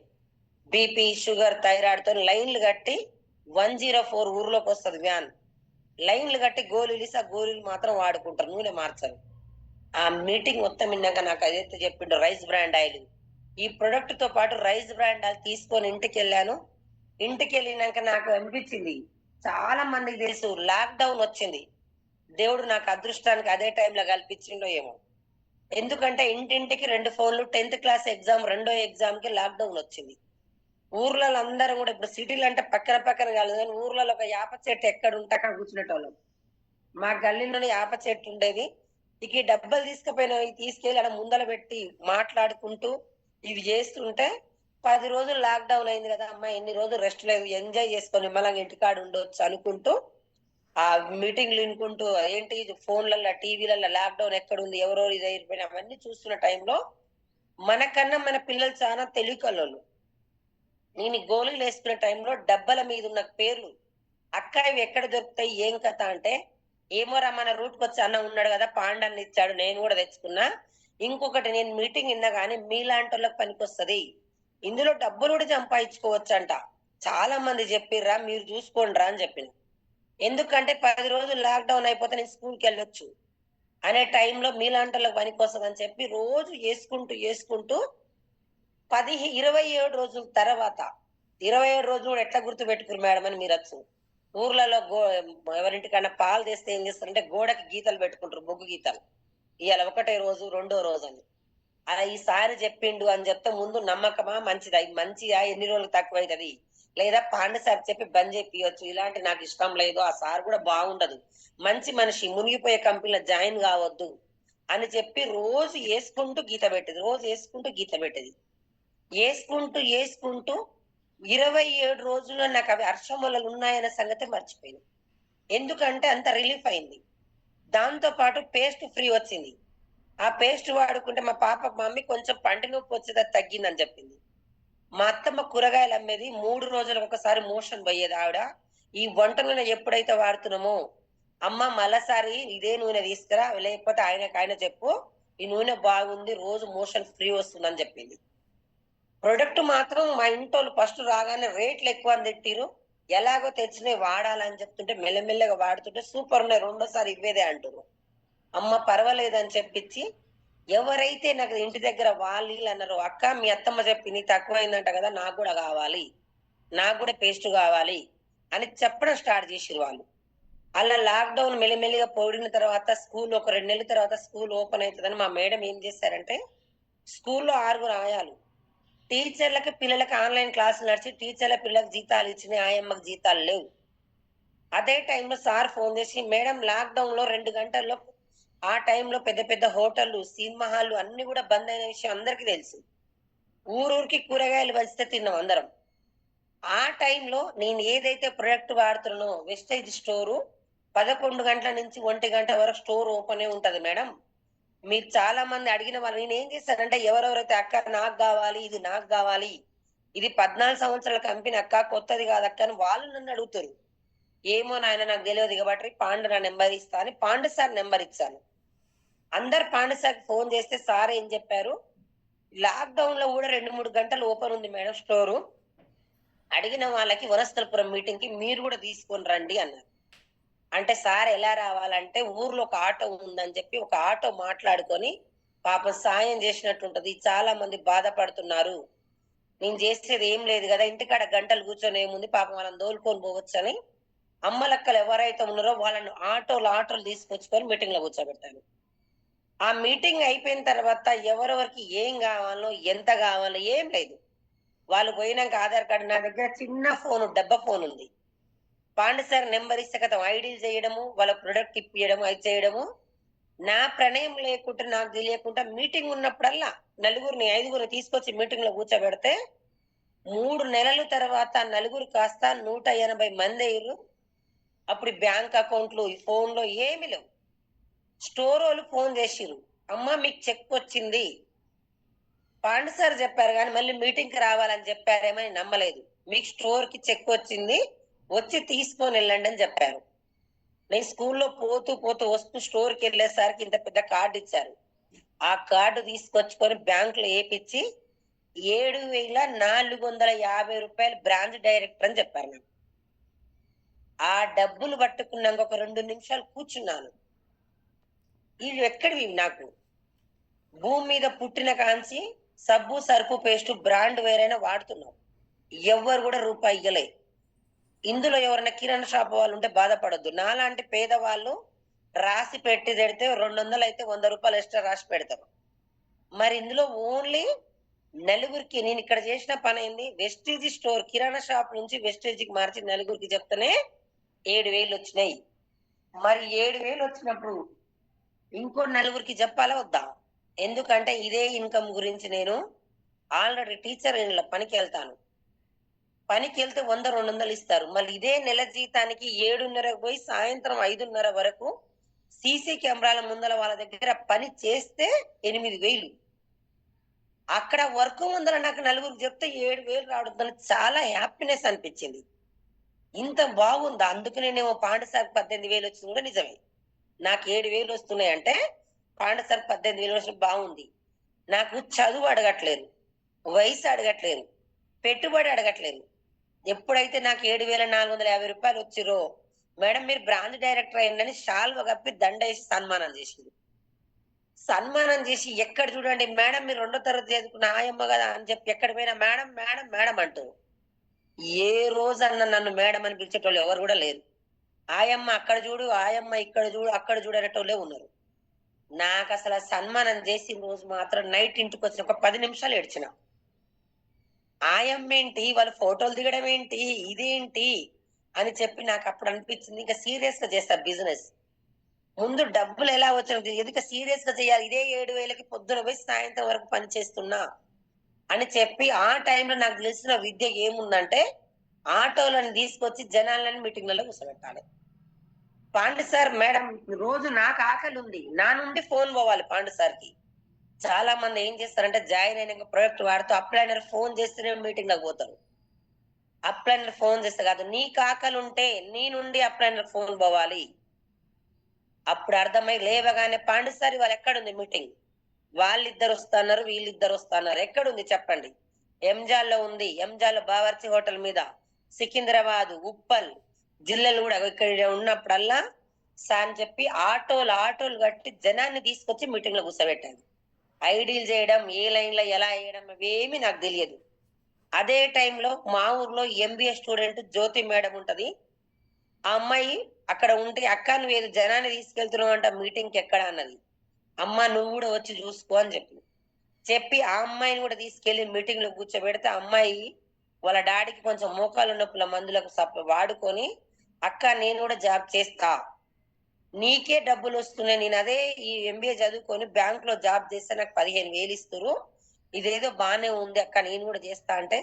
B: బీపీ షుగర్ థైరాయిడ్ తో లైన్లు కట్టి 104 ఊర్లోకి వస్తుంది వ్యాన్. లైన్లు కట్టి గోళీలు ఇస్తే ఆ గోళీలు మాత్రం వాడుకుంటారు, నూనె మార్చరు. ఆ మీటింగ్ మొత్తం విన్నాక నాకు అదైతే చెప్పిండు రైస్ బ్రాండ్ ఆయిల్. ఈ ప్రొడక్ట్ తో పాటు రైస్ బ్రాండ్ ఆయిల్ తీసుకొని ఇంటికి వెళ్ళాను. ఇంటికి వెళ్ళినాక నాకు అనిపించింది చాలా మందికి తెలుసు లాక్ డౌన్ వచ్చింది. దేవుడు నాకు అదృష్టానికి అదే టైంలో కల్పించిండో ఏమో. ఎందుకంటే ఇంటింటికి 2 ఫోన్లు, 10th క్లాస్ ఎగ్జామ్ రెండో ఎగ్జామ్ కి లాక్ డౌన్ వచ్చింది. ఊర్లలో అందరం కూడా ఇప్పుడు సిటీలు అంటే పక్కన పక్కన కాదు కానీ ఊర్లలో ఒక యాప చెట్టు ఎక్కడ ఉంటే అక్కడ కూర్చునేటోళ్ళం. మా గల్లీలోనే యాప చెట్టు ఉండేది. ఇక ఈ డబ్బలు తీసుకుపోయిన తీసుకెళ్లి అక్కడ ముందల పెట్టి మాట్లాడుకుంటూ ఇవి చేస్తుంటే 10 రోజులు లాక్ డౌన్ అయింది కదా అమ్మా, ఎన్ని రోజులు రెస్ట్ లేదు, ఎంజాయ్ చేసుకొని మళ్ళీ ఇంటికాడ ఉండొచ్చు అనుకుంటూ ఆ మీటింగ్లు వినుకుంటూ ఏంటి ఫోన్లలో టీవీలలో లాక్ డౌన్ ఎక్కడుంది, ఎవరెవరు ఇది అయిపోయినా అవన్నీ చూస్తున్న టైంలో మనకన్నా మన పిల్లలు చాలా తెలివికల్లోళ్ళు. నేను ఈ గోళీలు వేసుకునే టైంలో డబ్బల మీద ఉన్న పేర్లు అక్క ఇవి ఎక్కడ దొరుకుతాయి ఏం కథ అంటే, ఏమోరా మన రూట్కి వచ్చి అన్న ఉన్నాడు కదా పాండాన్ని ఇచ్చాడు నేను కూడా తెచ్చుకున్నా. ఇంకొకటి నేను మీటింగ్ విన్నా కానీ మీలాంటి వాళ్ళకి పనికొస్తది, ఇందులో డబ్బులు కూడా సంపాదించుకోవచ్చు అంట, చాలా మంది చెప్పిర్రా మీరు చూసుకోండి రా అని చెప్పిన. ఎందుకంటే 10 రోజులు లాక్ డౌన్ అయిపోతే నేను స్కూల్కి వెళ్ళొచ్చు. అనే టైంలో మీలాంటోళ్ళకి పని కోసం అని చెప్పి రోజు వేసుకుంటూ 27 రోజుల తర్వాత 27 రోజులు కూడా ఎట్లా గుర్తు పెట్టుకురు మేడం అని మీరు వచ్చు. ఊర్లలో ఎవరింటికన్నా పాలు తెస్తే ఏం చేస్తారంటే గోడకి గీతలు పెట్టుకుంటారు, బొగ్గు గీతలు. ఇవాళ ఒకటే రోజు, రెండో రోజు అని. అలా ఈసారి చెప్పిండు అని చెప్తే ముందు నమ్మకమా మంచిదా, ఇది మంచిగా ఎన్ని రోజులు తక్కువైతది, లేదా పాండు సార్ చెప్పి బంద్ చేపియొచ్చు, ఇలాంటి నాకు ఇష్టం లేదు, ఆ సార్ కూడా బాగుండదు, మంచి మనిషి, మునిగిపోయే కంపెనీలో జాయిన్ కావద్దు అని చెప్పి రోజు గీత పెట్టేది. వేసుకుంటూ 27 రోజుల్లో నాకు అవి అర్షములలు ఉన్నాయన్న సంగతి మర్చిపోయింది. ఎందుకంటే అంత రిలీఫ్ అయింది. దాంతో పాటు పేస్ట్ ఫ్రీ వచ్చింది. ఆ పేస్ట్ వాడుకుంటే మా మమ్మీ కొంచెం పంటి నొప్పి వచ్చేది తగ్గిందని చెప్పింది. మా అత్తమ్మ కూరగాయలు అమ్మేది, 3 రోజులకు ఒకసారి మోషన్ పోయేది ఆవిడ. ఈ వంట నూనె ఎప్పుడైతే వాడుతున్నామో, అమ్మ మళ్ళసారి ఇదే నూనె తీసుకురా, లేకపోతే ఆయన చెప్పు, ఈ నూనె బాగుంది, రోజు మోషన్ ఫ్రీ వస్తుందని చెప్పింది. ప్రొడక్ట్ మాత్రం మా ఇంటోళ్ళు ఫస్ట్ రాగానే రేట్లు ఎక్కువ అని తిట్టిరు. ఎలాగో తెచ్చినవి వాడాలని చెప్తుంటే మెల్లమెల్లగా వాడుతుంటే సూపర్ ఉన్నాయి, రెండోసారి ఇవ్వేదే అంటారు. అమ్మ పర్వాలేదని చెప్పించి, ఎవరైతే నాకు ఇంటి దగ్గర వాళ్ళు అన్నారో, అక్క మీ అత్తమ్మ చెప్పింది తక్కువైందంట కదా, నాకు కూడా కావాలి, నాకు కూడా పేస్ట్ కావాలి అని చెప్పడం స్టార్ట్ చేసిరు వాళ్ళు. అలా లాక్డౌన్ మెల్లిమెల్లిగా పోడిన తర్వాత స్కూల్ ఒక 2 నెలల తర్వాత స్కూల్ ఓపెన్ అవుతుందని మా మేడం ఏం చేశారంటే, స్కూల్లో 6 ఆయాలు, టీచర్లకి పిల్లలకి ఆన్లైన్ క్లాసులు నడిచి టీచర్ల పిల్లలకు జీతాలు ఇచ్చినాయి, ఆయమ్మకి జీతాలు లేవు. అదే టైంలో సార్ ఫోన్ చేసి, మేడం లాక్డౌన్ లో 2 గంటల్లో, ఆ టైంలో పెద్ద పెద్ద హోటళ్లు, సినిమా హాళ్ళు అన్ని కూడా బంద్ అయిన విషయం అందరికీ తెలుసు. ఊరూరికి కూరగాయలు పంచితే తిన్నాం అందరం. ఆ టైంలో నేను ఏదైతే ప్రొడక్ట్ వాడుతున్నానో వెస్టేజ్ స్టోరు 11 గంటల నుంచి 1 గంట వరకు స్టోర్ ఓపెన్ ఉంటది మేడం. మీరు చాలా మంది అడిగిన వాళ్ళు, నేను ఏం చేశానంటే ఎవరెవరైతే అక్క నాకు కావాలి, ఇది నాకు కావాలి, ఇది 14 సంవత్సరాల కంపెనీ అక్క, కొత్తది కాదక్క అని వాళ్ళు నన్ను అడుగుతారు. ఏమో నాయన నాకు తెలియదు కాబట్టి పాండు నా నెంబర్ ఇస్తా అని పాండు సార్ నెంబర్ ఇచ్చాను. అందరు పాండు సార్ ఫోన్ చేస్తే సార్ ఏం చెప్పారు, లాక్డౌన్ లో కూడా 2-3 గంటలు ఓపెన్ ఉంది మేడం స్టోరు, అడిగిన వాళ్ళకి వనస్థలపురం మీటింగ్ కి మీరు కూడా తీసుకొని రండి అన్నారు. అంటే సార్ ఎలా రావాలంటే, ఊర్లో ఒక ఆటో ఉందని చెప్పి ఒక ఆటో మాట్లాడుకొని పాపం సాయం చేసినట్టుంటది. చాలా మంది బాధపడుతున్నారు, నేను చేసేది ఏం లేదు కదా, ఇంటికాడ గంటలు కూర్చొని ఏముంది, పాపం వాళ్ళని దోలుకొని పోవచ్చు అని అమ్మలక్కలు ఎవరైతే ఉన్నారో వాళ్ళని ఆటోలు తీసుకొచ్చుకొని మీటింగ్ లో కూర్చోబెట్టాను. ఆ మీటింగ్ అయిపోయిన తర్వాత ఎవరెవరికి ఏం కావాలో, ఎంత కావాలో ఏం లేదు. వాళ్ళు పోయినాక ఆధార్ కార్డు, నా దగ్గర చిన్న ఫోన్, డబ్బా ఫోన్ ఉంది. పాండు సార్ నెంబర్ ఇస్తే కదా ఐడీలు చేయడము, వాళ్ళ ప్రొడక్ట్ ఇప్పియడము, అది చేయడము. నా ప్రణయం లేకుండా, నాకు తెలియకుండా మీటింగ్ ఉన్నప్పుడల్లా 4-5 తీసుకొచ్చి మీటింగ్ లో కూర్చోబెడితే 3 నెలల తర్వాత 4 కాస్త 180 మంది అయ్యారు. అప్పుడు బ్యాంక్ అకౌంట్లు, ఫోన్లో ఏమి లేవు. స్టోర్ వాళ్ళు ఫోన్ చేసిర్రు, అమ్మ మీకు చెక్ వచ్చింది, పాండు సార్ చెప్పారు కానీ మళ్ళీ మీటింగ్ కి రావాలని చెప్పారేమని నమ్మలేదు, మీకు స్టోర్ కి చెక్ వచ్చింది, వచ్చి తీసుకొని వెళ్ళండి అని చెప్పారు. నేను స్కూల్లో పోతూ వస్తూ స్టోర్ కి వెళ్ళేసరికి ఇంత పెద్ద కార్డు ఇచ్చారు. ఆ కార్డు తీసుకొచ్చుకొని బ్యాంక్ లో వేపించి 7,450 రూపాయలు బ్రాంచ్ డైరెక్టర్ అని చెప్పారు నాకు. ఆ డబ్బులు పట్టుకున్నాక ఒక 2 నిమిషాలు కూర్చున్నాను. ఇవి ఎక్కడివి నాకు, భూమి మీద పుట్టిన కాంచి సబ్బు సరుపు పేస్ట్ బ్రాండ్ వేరైనా వాడుతున్నాం, ఎవ్వరు కూడా రూపాయి ఇయ్యలే. ఇందులో ఎవరైనా కిరాణా షాప్ వాళ్ళు ఉంటే బాధపడొద్దు, నాలాంటి పేదవాళ్ళు రాసి పెట్టి తెడితే 200 అయితే 100 రూపాయలు ఎక్స్ట్రా రాసి పెడతారు. మరి ఇందులో ఓన్లీ నలుగురికి నేను ఇక్కడ చేసిన పని ఏంది, వెస్టేజ్ స్టోర్ కిరాణా షాప్ నుంచి వెస్టేజ్ కి మార్చి నలుగురికి చెప్తేనే 7,000 వచ్చినాయి. మరి 7,000 వచ్చినప్పుడు ఇంకో నలుగురికి చెప్పాలా వద్దా? ఎందుకంటే ఇదే ఇన్కమ్ గురించి నేను ఆల్రెడీ టీచర్ పనికి వెళ్తాను. పనికి వెళ్తే 100-200 ఇస్తారు. మళ్ళీ ఇదే నెల జీతానికి 7:30 పోయి సాయంత్రం 5:30 వరకు సీసీ కెమెరాల ముందర వాళ్ళ దగ్గర పని చేస్తే 8,000. అక్కడ వర్క్ ముందర నాకు నలుగురికి చెప్తే 7,000 రావడం చాలా హ్యాపీనెస్ అనిపించింది. ఇంత బాగుందా? అందుకనే నేను పాండు సార్ 18,000 వచ్చింది కూడా నిజమే. నాకు 7,000 వస్తున్నాయంటే పాండు సార్ 18,000 వచ్చిన బాగుంది. నాకు చదువు అడగట్లేదు, వయసు అడగట్లేదు, పెట్టుబడి అడగట్లేదు. ఎప్పుడైతే నాకు 7,450 రూపాయలు వచ్చిరో, మేడం మీరు బ్రాంచ్ డైరెక్టర్ అయిందని షాల్వ కప్పి దండ వేసి సన్మానం చేసింది. సన్మానం చేసి ఎక్కడ చూడండి మేడం మీరు 2వ తరగతి చదువుకున్న ఆయమ్మ కదా అని చెప్పి ఎక్కడ పోయినా మేడం మేడం మేడం అంటూ ఏ రోజన్నా నన్ను మేడం అని పిలిచేటోళ్ళు ఎవరు కూడా లేరు. ఆయమ్మ అక్కడ చూడు, ఆయమ్మ ఇక్కడ చూడు, అక్కడ చూడు అనేటోళ్ళే ఉన్నారు. నాకసల సన్మానం చేసిన రోజు మాత్రం నైట్ ఇంటికొచ్చిన ఒక 10 నిమిషాలు ఏడ్చిన. ఆయమ్మేంటి, వాళ్ళు ఫోటోలు దిగడం ఏంటి, ఇదేంటి అని చెప్పి నాకప్పుడు అనిపించింది. ఇంకా సీరియస్‌గా చేస్తా బిజినెస్. ముందు డబ్బులు ఎలా వచ్చినది, ఎందుకు సీరియస్‌గా చేయాలి. ఇదే 7,000కి పొద్దున పోయి సాయంత్రం వరకు పని చేస్తున్నా అని చెప్పి ఆ టైంలో నాకు తెలిసిన విద్య ఏముందంటే, ఆటోలను తీసుకొచ్చి జనాలను మీటింగ్‌లలో కూర్చోబెట్టాలి. పాండు సార్ మేడం రోజు నాకు ఆకలుంది. నా నుండి ఫోన్ పోవాలి పాండు సార్‌కి. చాలా మంది ఏం చేస్తారంటే జాయిన్ అయినాక ప్రొడక్ట్ వాడుతూ అప్లైనర్ ఫోన్ చేస్తేనే మీటింగ్‌లోకి పోతారు. అప్లైనర్ ఫోన్ చేస్తే కాదు. నీకు ఆకలుంటే నీ నుండి అప్లైనర్ ఫోన్ పోవాలి. అప్పుడు అర్థమై లేవగానే పాండు సార్ ఇవాళ ఎక్కడుంది మీటింగ్? వాళ్ళిద్దరు వస్తన్నారు, వీళ్ళిద్దరు వస్తన్నారు. ఎక్కడుంది చెప్పండి? ఎంజాల్లో ఉంది. ఎంజాల్లో బావర్చి హోటల్ మీద. సికింద్రాబాద్, ఉప్పల్ జిల్లాలు కూడా ఇక్కడ ఉన్నప్పుడల్లా అని చెప్పి ఆటోలు కట్టి జనాన్ని తీసుకొచ్చి మీటింగ్ లో కూర్చోబెట్టాను. ఐడీలు చేయడం, ఏ లైన్ లో ఎలా వేయడం అవేమి నాకు తెలియదు. అదే టైంలో మా ఊర్లో ఎంబీఏ స్టూడెంట్ జ్యోతి మేడం ఉంటది. ఆ అమ్మాయి అక్కడ ఉంటే అక్క నువ్వు ఏదో జనాన్ని తీసుకెళ్తున్నావు అంట మీటింగ్ కి ఎక్కడ అన్నది. అమ్మ నువ్వు కూడా వచ్చి చూసుకో అని చెప్పి ఆ అమ్మాయిని కూడా తీసుకెళ్లి మీటింగ్ లో కూర్చోబెడితే ఆ అమ్మాయి వాళ్ళ డాడీకి కొంచెం మోకాలు నొప్పుల మందులకు వాడుకొని అక్క నేను కూడా జాబ్ చేస్తా, నీకే డబ్బులు వస్తున్నాయి, నేను అదే ఈ ఎంబీఏ చదువుకొని బ్యాంక్ లో జాబ్ చేస్తే నాకు 15,000 ఇస్తారు, ఇదేదో బానే ఉంది అక్క నేను కూడా చేస్తా అంటే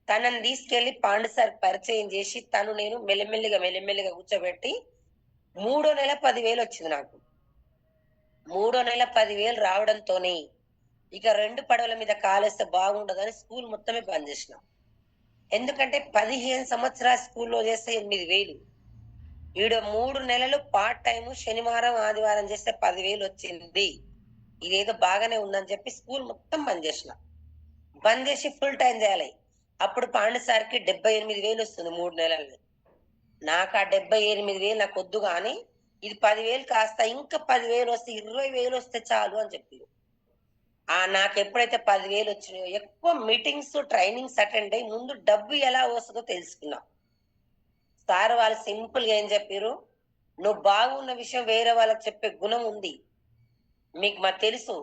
B: తనని తీసుకెళ్లి పాండు సార్ పరిచయం చేసి తను నేను మెల్లిమెల్లిగా కూర్చోబెట్టి 3వ నెల 10,000 వచ్చింది నాకు. 3వ నెల 10,000 రావడంతోనే ఇక 2 పడవల మీద కాలేస్తే బాగుండదని స్కూల్ మొత్తమే బంద్ చేసిన. ఎందుకంటే 15 సంవత్సరాల స్కూల్లో చేస్తే 8,000, ఈడ 3 నెలలు పార్ట్ టైం శనివారం ఆదివారం చేస్తే 10,000 వచ్చింది, ఇదేదో బాగానే ఉందని చెప్పి స్కూల్ మొత్తం బంద్ చేసిన. బంద్ చేసి ఫుల్ టైం చేయాలి. అప్పుడు పాండు సార్కి 78,000 వస్తుంది 3 నెలలు. నాకు ఆ 78,000 నాకు వద్దు కానీ ఇది 10,000 కాస్త ఇంకా 10,000 వస్తే 20,000 వస్తే చాలు అని చెప్పారు. నాకు ఎప్పుడైతే 10,000 వచ్చినాయో ఎక్కువ మీటింగ్స్ ట్రైనింగ్స్ అటెండ్ అయ్యి ముందు డబ్బు ఎలా వస్తుందో తెలుసుకున్నా. సార్ వాళ్ళు సింపుల్ గా ఏం చెప్పారు, నువ్వు బాగున్న విషయం వేరే వాళ్ళకి చెప్పే గుణం ఉంది, మీకు మాకు తెలుసు.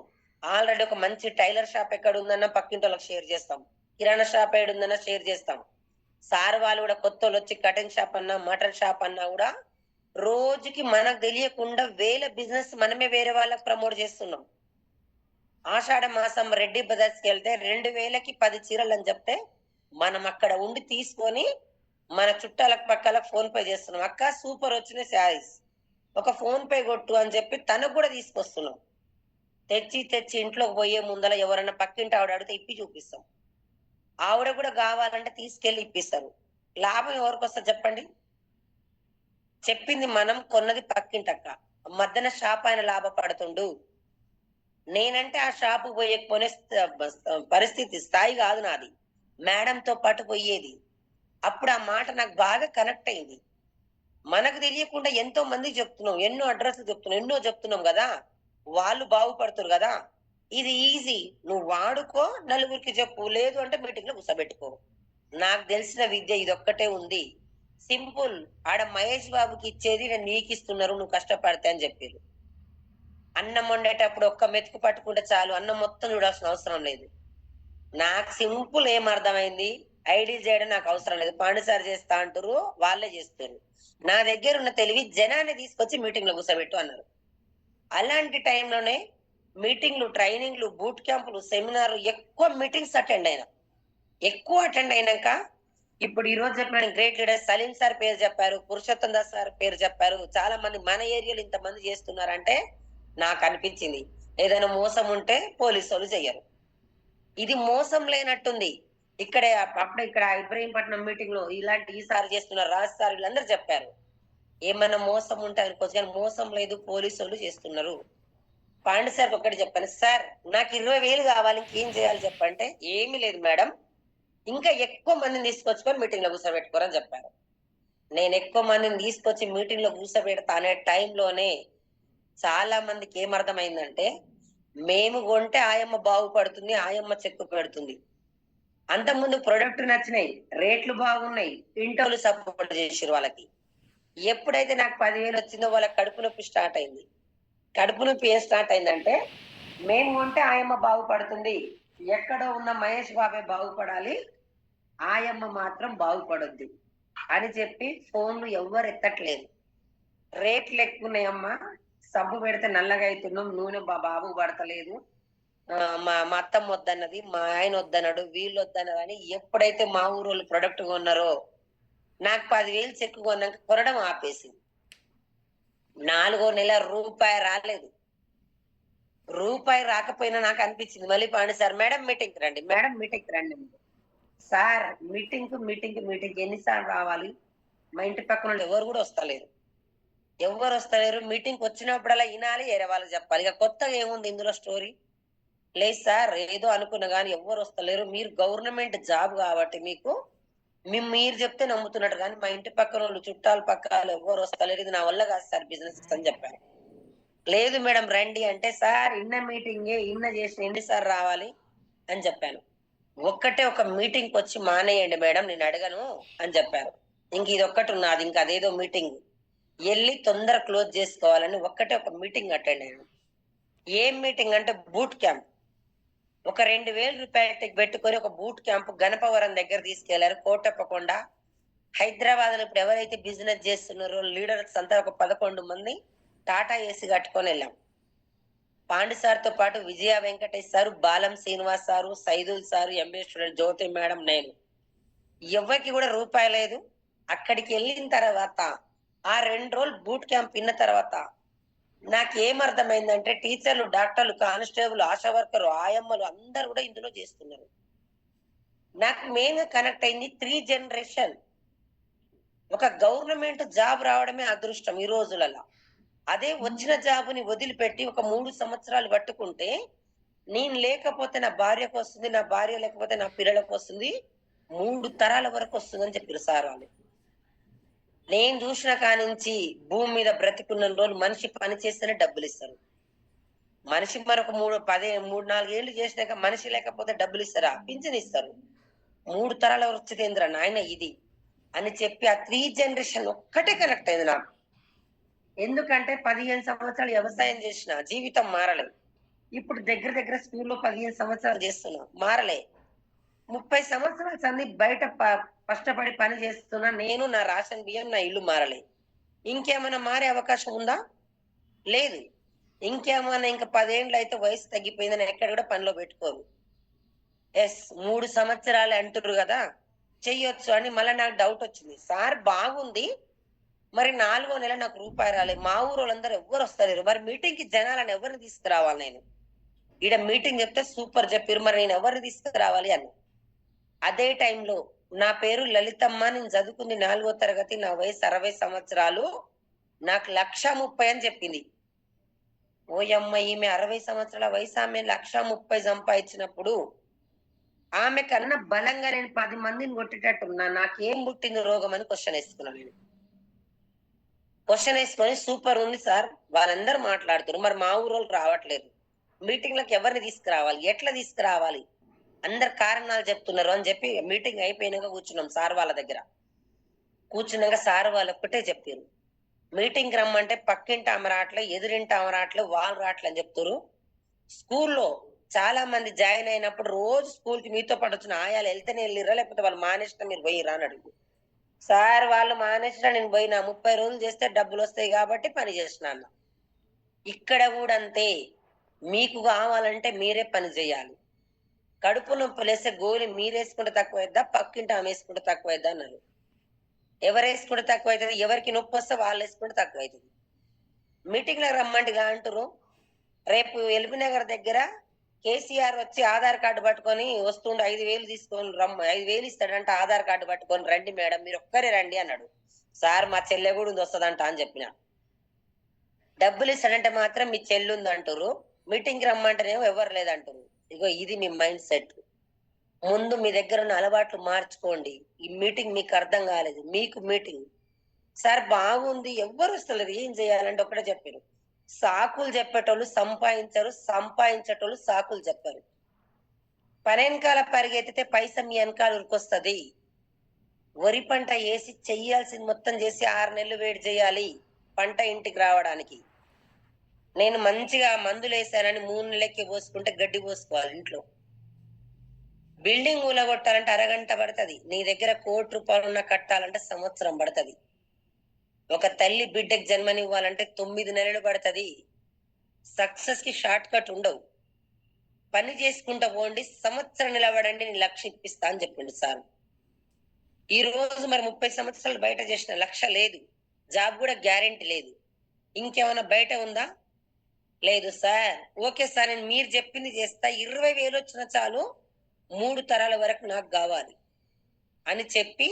B: ఆల్రెడీ ఒక మంచి టైలర్ షాప్ ఎక్కడ ఉందన్నా పక్కింటి వాళ్ళకి షేర్ చేస్తాం, కిరాణా షాప్ ఏడు ఉందన్నా షేర్ చేస్తాం. సార్ వాళ్ళు కూడా కొత్త వాళ్ళు వచ్చి కటింగ్ షాప్ అన్నా మటన్ షాప్ అన్నా కూడా రోజుకి మనకు తెలియకుండా వేల బిజినెస్ మనమే వేరే వాళ్ళకి ప్రమోట్ చేస్తున్నాం. ఆషాఢ మాసం రెడ్డి బ్రదర్స్ కి వెళ్తే 2,000కి 10 చీరలు అని చెప్తే మనం అక్కడ ఉండి తీసుకొని మన చుట్టాలకు పక్కలకు ఫోన్ పే చేస్తున్నాం. అక్క సూపర్ వచ్చిన శారీస్, ఒక ఫోన్ పే కొట్టు అని చెప్పి తనకు కూడా తీసుకొస్తున్నాం. తెచ్చి ఇంట్లోకి పోయే ముందర ఎవరైనా పక్కింటి ఆవిడ అడిగితే ఇప్పి చూపిస్తాం. ఆవిడ కూడా కావాలంటే తీసుకెళ్లి ఇప్పిస్తారు. లాభం ఎవరికి వస్తుంది చెప్పండి? చెప్పింది మనం, కొన్నది పక్కింటక్క. మధ్యన షాప్ ఆయన లాభపడుతుండు. నేనంటే ఆ షాపు పోయకపోనే పరిస్థితి స్థాయి కాదు నాది. మేడంతో పాటు పోయేది. అప్పుడు ఆ మాట నాకు బాగా కనెక్ట్ అయింది. మనకు తెలియకుండా ఎంతో మంది చెప్తున్నాం, ఎన్నో అడ్రస్లు చెప్తున్నాం, ఎన్నో చెప్తున్నాం కదా, వాళ్ళు బాగుపడుతున్నారు కదా. ఇది ఈజీ, నువ్వు వాడుకో, నలుగురికి చెప్పు, లేదు అంటే మీటింగ్ లో కూర్చోబెట్టుకో. నాకు తెలిసిన విద్య ఇదొక్కటే ఉంది, సింపుల్. ఆడ మహేష్ బాబుకి ఇచ్చేది నేను నీకు ఇస్తున్నారు, నువ్వు కష్టపడితే అని చెప్పారు. అన్నం వండేటప్పుడు ఒక్క మెతుకు పట్టుకుంటే చాలు, అన్నం మొత్తం చూడాల్సిన అవసరం లేదు. నాకు సింపుల్ ఏం అర్థమైంది, ఐడీలు చేయడం నాకు అవసరం లేదు, పాండు సార్ చేస్తా అంటారు, వాళ్ళే చేస్తారు. నా దగ్గర ఉన్న తెలివి జనాన్ని తీసుకొచ్చి మీటింగ్ లో కూర్చోబెట్టు అన్నారు. అలాంటి టైంలోనే మీటింగ్లు, ట్రైనింగ్లు, బూట్ క్యాంపులు, సెమినార్లు ఎక్కువ మీటింగ్స్ ఎక్కువ అటెండ్ అయినాక ఇప్పుడు ఈ రోజు చెప్పిన గ్రేట్ లీడర్ సలీం సార్ పేరు చెప్పారు, పురుషోత్తం దాస్ సార్ పేరు చెప్పారు. చాలా మంది మన ఏరియాలో ఇంతమంది చేస్తున్నారంటే నాకు అనిపించింది ఏదైనా మోసం ఉంటే పోలీసు వాళ్ళు చెయ్యరు. ఇది మోసం లేనట్టుంది. అప్పుడే ఇక్కడ ఇబ్రహీంపట్నం మీటింగ్ లో ఇలాంటి ఈసారి చేస్తున్నారు, రాజ్ సార్ వీళ్ళందరూ చెప్పారు. ఏమైనా మోసం ఉంటే అనుకోవచ్చు కానీ మోసం లేదు, పోలీసు వాళ్ళు చేస్తున్నారు. పాండు సార్ ఒక్కటి చెప్పాను, సార్ నాకు 20,000 కావాలి, ఇంకేం చేయాలి చెప్పంటే ఏమీ లేదు మేడం, ఇంకా ఎక్కువ మందిని తీసుకొచ్చుకొని మీటింగ్ లో కూర్చోబెట్టుకోరని చెప్పారు. నేను ఎక్కువ మందిని తీసుకొచ్చి మీటింగ్ లో కూర్చోబెడతా అనే టైంలోనే చాలా మందికి ఏమర్థమైందంటే మేము కొంటే ఆయమ్మ బాగుపడుతుంది, ఆయమ్మ చెక్కు పెడుతుంది. అంతకుముందు ప్రొడక్ట్ నచ్చినాయి, రేట్లు బాగున్నాయి, ఇంటోళ్ళు సపోర్ట్ చేసిర్రు వాళ్ళకి. ఎప్పుడైతే నాకు 10,000 వచ్చిందో వాళ్ళకి కడుపు నొప్పి స్టార్ట్ అయింది. కడుపు నొప్పి ఏం స్టార్ట్ అయిందంటే, మేము కొంటే ఆయమ్మ బాగుపడుతుంది, ఎక్కడో ఉన్న మహేష్ బాబే బాగుపడాలి, ఆయమ్మ మాత్రం బాగుపడొద్దు అని చెప్పి ఫోన్లు ఎవ్వరు ఎత్తట్లేదు. రేట్లు ఎక్కువున్నాయమ్మా, సబ్బు పెడితే నల్లగా అవుతున్నాం, నూనె బాబు పడతలేదు, మా అత్తమ్మ వద్దన్నది, మా ఆయన వద్దన్నాడు, వీళ్ళు వద్దన్నారు అని ఎప్పుడైతే మా ఊరోళ్ళు ప్రొడక్ట్ కొన్నారో నాకు 10,000 చెక్కు కొన్నాక కొనడం ఆపేసింది. 4వ నెల రూపాయి రాలేదు. రూపాయి రాకపోయినా నాకు అనిపించింది మళ్ళీ పాండి సార్ మేడం మీటింగ్ రండి, మేడం మీటింగ్ రండి. సార్ మీటింగ్ ఎన్నిసార్లు రావాలి? మా ఇంటి పక్కన వాళ్ళు ఎవరు కూడా వస్తలేరు. ఎవరు వస్తలేరు, మీటింగ్ వచ్చినప్పుడల్లా వినాలి, వేరే వాళ్ళకి చెప్పాలి. ఇక కొత్తగా ఏముంది ఇందులో స్టోరీ? లేదు సార్, ఏదో అనుకున్నా కానీ ఎవ్వరు వస్తలేరు, మీరు గవర్నమెంట్ జాబ్ కాబట్టి మీకు మీరు చెప్తే నమ్ముతున్నట్టు, కానీ మా ఇంటి పక్కన వాళ్ళు చుట్టాలు పక్కలు ఎవ్వరు వస్తలేరు, ఇది నా వల్ల కాదు సార్ బిజినెస్ అని చెప్పాను. లేదు మేడం రండి అంటే, సార్ ఇన్న మీటింగే ఇన్న చేసిన ఎన్నిసార్లు రావాలి అని చెప్పాను. ఒక్కటే ఒక మీటింగ్ వచ్చి మానేయండి మేడం, నేను అడగను అని చెప్పారు. ఇంక ఇది ఒక్కటి ఉన్నది, ఇంకా అదేదో మీటింగ్ వెళ్ళి తొందర క్లోజ్ చేసుకోవాలని ఒక్కటే ఒక మీటింగ్ అటెండ్ అయ్యాను. ఏం మీటింగ్ అంటే బూట్ క్యాంప్. ఒక 2,000 రూపాయలు పెట్టుకొని ఒక బూట్ క్యాంప్ గణపవరం దగ్గర తీసుకెళ్లారు. కోటప్పకొండ హైదరాబాద్ లో ఇప్పుడు ఎవరైతే బిజినెస్ చేస్తున్నారో లీడర్స్ అంతా ఒక 11 మంది టాటా ఏసీ కట్టుకొని వెళ్ళాం. పాండు సార్ తో పాటు Vijaya Venkatesh sir, Balam Srinivas sir, Saidul sir, MA student Jyothi madam, నేను. ఎవరికి కూడా రూపాయి లేదు. అక్కడికి వెళ్ళిన తర్వాత ఆ 2 రోజులు బూట్ క్యాంప్ విన్న తర్వాత నాకేమర్థమైందంటే, టీచర్లు, డాక్టర్లు, కానిస్టేబుల్, ఆశా వర్కర్, ఆయమ్మలు అందరు కూడా ఇందులో చేస్తున్నారు. నాకు మెయిన్ గా కనెక్ట్ అయింది 3 జనరేషన్. ఒక గవర్నమెంట్ జాబ్ రావడమే అదృష్టం ఈ రోజులలో. అదే వచ్చిన జాబుని వదిలిపెట్టి ఒక 3 సంవత్సరాలు పట్టుకుంటే, నేను లేకపోతే నా భార్యకు వస్తుంది, నా భార్య లేకపోతే నా పిల్లలకు వస్తుంది, 3 తరాల వరకు వస్తుందని చెప్పారు సార్ వాళ్ళు. నేను చూసిన కానించి భూమి మీద బ్రతికున్న రోజులు మనిషి పని చేస్తేనే డబ్బులు ఇస్తారు. మనిషి మరొక 3-4 ఏళ్ళు చేసినాక మనిషి లేకపోతే డబ్బులు ఇస్తారా? పింఛన్ ఇస్తారు. 3 తరాల వృత్తికేంద్ర నాయన ఇది అని చెప్పి ఆ 3 జనరేషన్ ఒక్కటే కనెక్ట్ అయింది నాకు. ఎందుకంటే 15 సంవత్సరాలు వ్యవసాయం చేసిన జీవితం మారలేదు. ఇప్పుడు దగ్గర దగ్గర స్కూల్లో 15 సంవత్సరాలు చేస్తున్నా, మారలే. 30 సంవత్సరాల సంది బయట కష్టపడి పని చేస్తున్నా నేను, నా రేషన్ బియ్యం, నా ఇల్లు మారలే. ఇంకేమైనా మారే అవకాశం ఉందా? లేదు. ఇంకేమన్నా ఇంకా 10 ఏళ్ళు అయితే వయసు తగ్గిపోయిందని ఎక్కడ కూడా పనిలో పెట్టుకోరు. 3 సంవత్సరాలు అంటున్నారు కదా, చెయ్యొచ్చు అని మళ్ళీ నాకు డౌట్ వచ్చింది. సార్ బాగుంది, మరి 4వ నెల నాకు రూపాయి రాలేదు, మా ఊరు వాళ్ళందరూ ఎవ్వరు వస్తలేరు, మరి మీటింగ్ కి జనాలను ఎవరిని తీసుకురావాలి నేను? ఈడ మీటింగ్ చెప్తే సూపర్ చెప్పారు, మరి నేను ఎవరిని తీసుకురావాలి అన్న. అదే టైంలో నా పేరు లలితమ్మ, నేను చదువుకుంది 4వ తరగతి, నా వయసు 60 సంవత్సరాలు, నాకు 1,30,000 అని చెప్పింది. ఓయమ్మ, ఈమె 60 సంవత్సరాల వయసు, ఆమె 1,30,000 సంపాదించినప్పుడు ఆమె కన్నా బలంగా నేను 10 మందిని కొట్టేటట్టున్నా, నాకేం పుట్టింది రోగం అని క్వశ్చన్ వేసుకున్నాను నేను. క్వశ్చన్ వేసుకొని సూపర్ ఉంది సార్, వాళ్ళందరూ మాట్లాడుతున్నారు, మరి మా ఊరు వాళ్ళు రావట్లేదు, మీటింగ్లకు ఎవరిని తీసుకురావాలి, ఎట్లా తీసుకురావాలి, అందరు కారణాలు చెప్తున్నారు అని చెప్పి మీటింగ్ అయిపోయినాక కూర్చున్నాం సార్ వాళ్ళ దగ్గర. కూర్చున్నాక సార్ వాళ్ళు ఒక్కటే చెప్పారు, మీటింగ్ రమ్మంటే పక్కింటి ఆమె రావట్లే, ఎదురింటి ఆమె రావట్లే, వాళ్ళు రావట్లే అని చెప్తారు. స్కూల్లో చాలా మంది జాయిన్ అయినప్పుడు రోజు స్కూల్ కి మీతో పాటు వచ్చిన ఆయాలు వెళ్తేనే వెళ్ళిరా, లేకపోతే వాళ్ళు మానేసిన మీరు పోయిరా అని అడుగు. సార్ వాళ్ళు మానేసిన నేను పోయినా, 30 రోజులు చేస్తే డబ్బులు వస్తాయి కాబట్టి పని చేసిన అన్న. ఇక్కడ కూడా అంతే, మీకు కావాలంటే మీరే పని చేయాలి. కడుపు నొప్పి లేస్తే గోలి మీరేసుకుంటే తక్కువైద్దా, పక్కింటి ఆమె వేసుకుంటే తక్కువైద్దా అన్నారు. ఎవరు వేసుకుంటే తక్కువ అవుతుంది, ఎవరికి నొప్పి వస్తే వాళ్ళు వేసుకుంటే తక్కువ అవుతుంది. మీటింగ్ లో రమ్మంటిగా అంటారు. రేపు ఎల్బీ నగర్ దగ్గర కేసీఆర్ వచ్చి ఆధార్ కార్డు పట్టుకొని వస్తుండే, 5,000 తీసుకొని 5,000 ఇస్తాడంట, ఆధార్ కార్డు పట్టుకొని రండి మేడం, మీరు ఒక్కరే రండి అన్నాడు. సార్ మా చెల్లె కూడా ఉంది వస్తుందంట అని చెప్పిన. డబ్బులు ఇస్తాడంటే మాత్రం మీ చెల్లి ఉంది అంటారు, మీటింగ్ రమ్మంటేనేమో ఎవరు లేదంటారు. ఇగో ఇది మీ మైండ్ సెట్. ముందు మీ దగ్గర ఉన్న అలవాట్లు మార్చుకోండి. ఈ మీటింగ్ మీకు అర్థం కాలేదు, మీకు మీటింగ్ సార్ బాగుంది, ఎవ్వరు వస్తలేరు, ఏం చేయాలంటే ఒకటే చెప్పారు, సాకులు చెప్పేటోళ్ళు సంపాదించరు, సంపాదించేటోళ్ళు సాకులు చెప్పరు. పని వెనకాల పరిగెత్తితే పైసా మీ వెనకాల ఉరికొస్తుంది. వరి పంట వేసి చెయ్యాల్సింది మొత్తం చేసి 6 నెలలు వెయిట్ చేయాలి పంట ఇంటికి రావడానికి. నేను మంచిగా మందులు వేసానని 3 నెలలకి పోసుకుంటే గడ్డి పోసుకోవాలి ఇంట్లో. బిల్డింగ్ ఊలగొట్టాలంటే అరగంట పడుతుంది. నీ దగ్గర ₹1,00,00,000 ఉన్న కట్టాలంటే సంవత్సరం పడుతుంది. ఒక తల్లి బిడ్డకి జన్మనివ్వాలంటే 9 నెలలు పడుతుంది. సక్సెస్ కి షార్ట్ కట్ ఉండవు. పని చేసుకుంటా పోండి, సంవత్సరం నిలబడండి, నేను 1,00,000 ఇప్పిస్తా అని చెప్పిండు సార్. ఈ రోజు మరి 30 సంవత్సరాలు బయట చేసిన 1,00,000 లేదు. జాబ్ కూడా గ్యారెంటీ లేదు. ఇంకేమైనా బయట ఉందా? లేదు సార్. ఓకే సార్, నేను మీరు చెప్పింది చేస్తా, 20,000 వచ్చిన చాలు, 3 తరాల వరకు నాకు కావాలి అని చెప్పి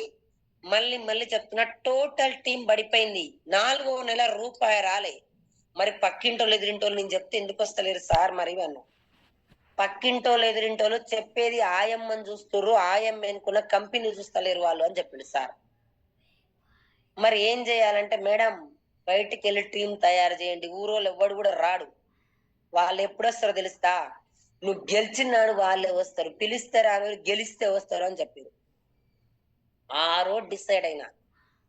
B: మళ్ళీ చెప్తున్నా, టోటల్ టీం పడిపోయింది. 4వ నెల రూపాయి రాలే. మరి పక్కింటోళ్ళు ఎదిరింటోళ్ళు నేను చెప్తే ఎందుకు వస్తలేరు సార్ మరి అన్న. పక్కింటోళ్ళు ఎదిరింటోళ్ళు చెప్పేది ఆయమ్మని చూస్తుర్రు, ఆయమ్మ ఎన్నుకున్న కంపెనీ చూస్తలేరు వాళ్ళు అని చెప్పిండు సార్. మరి ఏం చేయాలంటే, మేడం బయటికి వెళ్ళి టీం తయారు చేయండి, ఊరోళ్ళు ఎవ్వడు కూడా రాడు, వాళ్ళు ఎప్పుడు వస్తారో తెలుస్తా, నువ్వు గెలిచినాడు వాళ్ళే వస్తారు, పిలిస్తే రాను గెలిస్తే వస్తారు అని చెప్పారు. ఆ రోజు డిసైడ్ అయినా,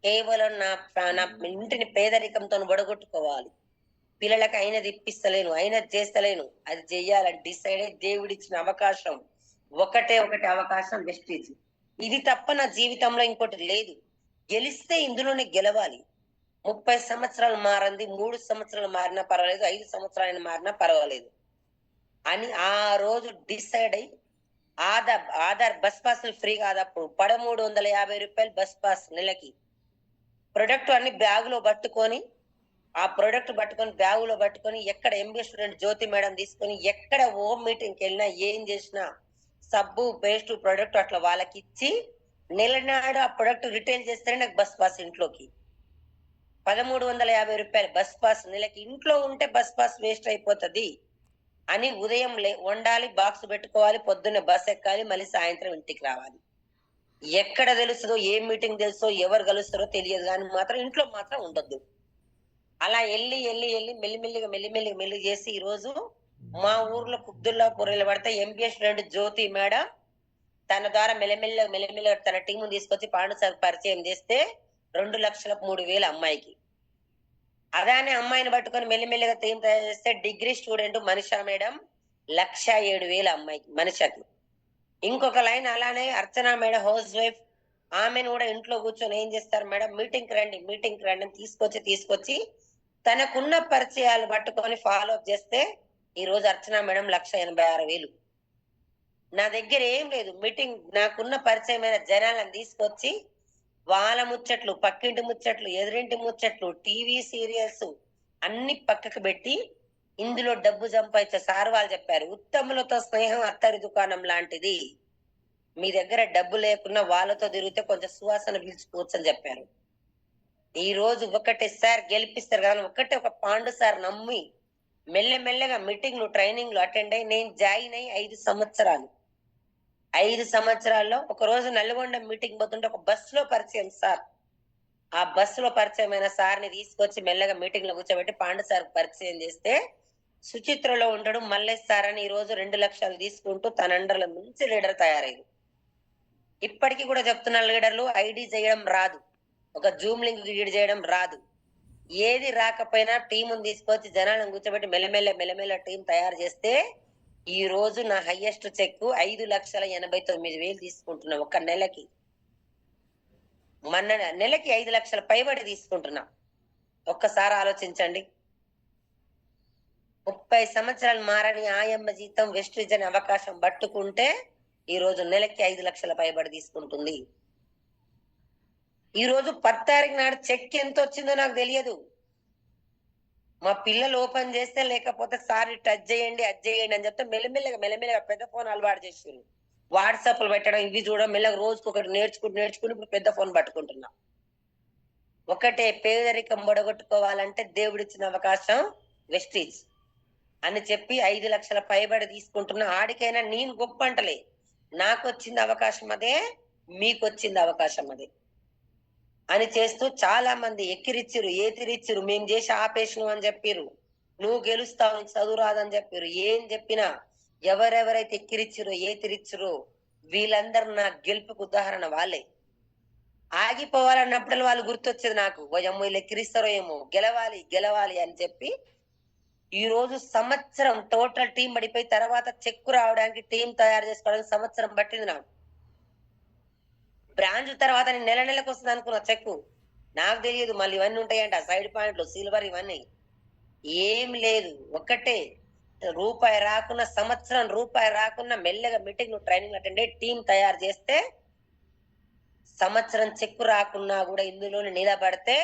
B: కేవలం నా ఇంటిని పేదరికంతో బడగొట్టుకోవాలి, పిల్లలకు అయినది ఇప్పిస్తలేను, అయినది చేస్తలేను, అది చెయ్యాలని డిసైడ్ అయ్యి దేవుడిచ్చిన అవకాశం ఒకటే అవకాశం వెస్టీజ్. ఇది తప్ప నా జీవితంలో ఇంకోటి లేదు. గెలిస్తే ఇందులోనే గెలవాలి. 30 సంవత్సరాలు మారింది, 3 సంవత్సరాలు మారినా పర్వాలేదు, 5 సంవత్సరాలు మారినా పర్వాలేదు అని ఆ రోజు డిసైడ్ అయ్యి ఆధార్ బస్ పాసులు ఫ్రీ కాదు అప్పుడు, ₹1350 బస్ పాస్ నెలకి. ప్రొడక్ట్ అన్ని బ్యాగులో పట్టుకొని, ఆ ప్రొడక్ట్ పట్టుకొని బ్యాగులో పట్టుకొని, ఎక్కడ ఎంబీ స్టూడెంట్ జ్యోతి మేడం తీసుకొని ఎక్కడ హోమ్ మీటింగ్కి వెళ్ళినా ఏం చేసినా సబ్బు పేస్ట్ ప్రొడక్ట్ అట్లా వాళ్ళకి ఇచ్చి నెలనాడు ఆ ప్రొడక్ట్ రిటైల్ చేస్తేనే నాకు బస్ పాస్ ఇంట్లోకి. ₹1350 బస్ పాస్ నెలకి. ఇంట్లో ఉంటే బస్ పాస్ వేస్ట్ అయిపోతుంది అని ఉదయం వండాలి, బాక్స్ పెట్టుకోవాలి, పొద్దున్నే బస్ ఎక్కాలి, మళ్ళీ సాయంత్రం ఇంటికి రావాలి. ఎక్కడ తెలుస్తుందో, ఏ మీటింగ్ తెలుసో, ఎవరు కలుస్తారో తెలియదు, కానీ మాత్రం ఇంట్లో మాత్రం ఉండొద్దు. అలా వెళ్ళి మెల్లిమెల్లిగా చేసి ఈ రోజు మా ఊర్లో కుబ్దుల్లాపూర్ పడితే ఎంబీఏ స్టూడెంట్ జ్యోతి మేడం తన ద్వారా మెల్లమెల్లగా తన టీం తీసుకొచ్చి పాండు సార్ పరిచయం చేస్తే 2,03,000 అమ్మాయికి. అదానే అమ్మాయిని పట్టుకొని మెల్లిమెల్లిగా టీం తయారు చేస్తే డిగ్రీ స్టూడెంట్ మనిషా మేడం 1,07,000 అమ్మాయికి, మనిషకి. ఇంకొక లైన్ అలానే అర్చన మేడం హౌస్ వైఫ్, ఆమెను కూడా ఇంట్లో కూర్చొని ఏం చేస్తారు మేడం, మీటింగ్ రండి అని తీసుకొచ్చి తనకున్న పరిచయాలు పట్టుకొని ఫాలో అప్ చేస్తే ఈ రోజు అర్చన మేడం 1,86,000. నా దగ్గర ఏం లేదు, మీటింగ్ నాకున్న పరిచయమైన జనాలను తీసుకొచ్చి వాళ్ళ ముచ్చట్లు, పక్కింటి ముచ్చట్లు, ఎదురింటి ముచ్చట్లు, టీవీ సీరియల్స్ అన్ని పక్కకు పెట్టి ఇందులో డబ్బు సంపాదించే సార్ వాళ్ళు చెప్పారు, ఉత్తములతో స్నేహం అత్తరి దుకాణం లాంటిది, మీ దగ్గర డబ్బు లేకున్నా వాళ్ళతో తిరిగితే కొంచెం సువాసన పీల్చుకోవచ్చు అని చెప్పారు. ఈ రోజు ఒకటే సార్ గెలిపిస్తారు కానీ ఒక పాండు సార్ నమ్మి మెల్లమెల్లగా మీటింగ్లు ట్రైనింగ్లు అటెండ్ అయ్యి నేను జాయిన్ అయ్యి 5 సంవత్సరాలు. 5 సంవత్సరాల్లో ఒక రోజు నల్గొండ మీటింగ్ పోతుంటే ఒక బస్సులో పరిచయం సార్. ఆ బస్సులో పరిచయమైన సార్ని తీసుకొచ్చి మెల్లగా మీటింగ్ లో కూర్చోబెట్టి పాండు సార్ పరిచయం చేస్తే సుచిత్రలో ఉంటాడు మల్లేష్ సార్ అని ఈ రోజు 2 లక్షలు తీసుకుంటూ తన అండర్లో మంచి లీడర్ తయారయ్యారు. ఇప్పటికీ కూడా చెప్తున్న లీడర్లు ఐడి చేయడం రాదు, ఒక జూమ్ లింక్ లీడ్ చేయడం రాదు, ఏది రాకపోయినా టీముని తీసుకొచ్చి జనాలను కూర్చోబెట్టి మెల్లమెల్ల టీం తయారు చేస్తే ఈ రోజు నా హైయెస్ట్ చెక్ 5,89,000 తీసుకుంటున్నా ఒక నెలకి. మొన్న నెలకి 5 లక్షల పైబడి తీసుకుంటున్నా. ఒక్కసారి ఆలోచించండి. 30 సంవత్సరాలు మారని ఆయమ్మ జీతం వెస్ట్ రీజన్ అవకాశం పట్టుకుంటే ఈ రోజు నెలకి 5 లక్షల పైబడి తీసుకుంటుంది. ఈ రోజు 10 తారీఖు నాడు చెక్ ఎంత వచ్చిందో నాకు తెలియదు. మా పిల్లలు ఓపెన్ చేస్తే లేకపోతే సార్ టచ్ చేయండి అది చేయండి అని చెప్తే మెల్లమెల్లగా పెద్ద ఫోన్ అలవాటు చేసారు. వాట్సాప్లు పెట్టడం ఇవి చూడడం మెల్లగా రోజుకి ఒకటి నేర్చుకుని ఇప్పుడు పెద్ద ఫోన్ పట్టుకుంటున్నా. ఒకటే పేదరికం బొడగొట్టుకోవాలంటే దేవుడిచ్చిన అవకాశం వెస్టీజ్ అని చెప్పి 5 లక్షల పైబడి తీసుకుంటున్నా. ఆడికైనా నేను గొప్ప అంటలే, నాకు వచ్చింది అవకాశం అదే, మీకు వచ్చింది అవకాశం అదే అని చేస్తూ చాలా మంది ఎక్కిరిచ్చిరు, ఏతిరిచ్చిరు, మేము చేసి ఆపేసినాం అని చెప్పిర్రు. నువ్వు గెలుస్తావు, నీకు చదువు రాదని చెప్పారు. ఏం చెప్పినా ఎవరెవరైతే ఎక్కిరిచ్చిరో ఏతిరిచ్చిరో వీళ్ళందరూ నా గెలుపుకు ఉదాహరణ వాళ్ళే. ఆగిపోవాలన్నప్పుడు వాళ్ళు గుర్తొచ్చేది నాకు, ఓయమ్మో వీళ్ళు ఎక్కిరిస్తారో ఏమో, గెలవాలి గెలవాలి అని చెప్పి ఈ రోజు సంవత్సరం టోటల్ టీం పడిపోయి తర్వాత చెక్కు రావడానికి టీం తయారు చేసుకోవడానికి సంవత్సరం పట్టింది నాకు. బ్రాంజ్ తర్వాత నేను నెల నెలకు వస్తుంది అనుకున్నా చెక్కు. నాకు తెలియదు మళ్ళీ ఇవన్నీ ఉంటాయంట, సైడ్ పాయింట్లు సిల్వర్ ఇవన్నీ ఏం లేదు. ఒక్కటే రూపాయి రాకున్న సంవత్సరం రూపాయి రాకున్న మెల్లగా మీటింగ్ ట్రైనింగ్ అటెండ్ అయ్యి టీం తయారు చేస్తే సంవత్సరం చెక్కు రాకున్నా కూడా ఇందులోనే నిలబడితే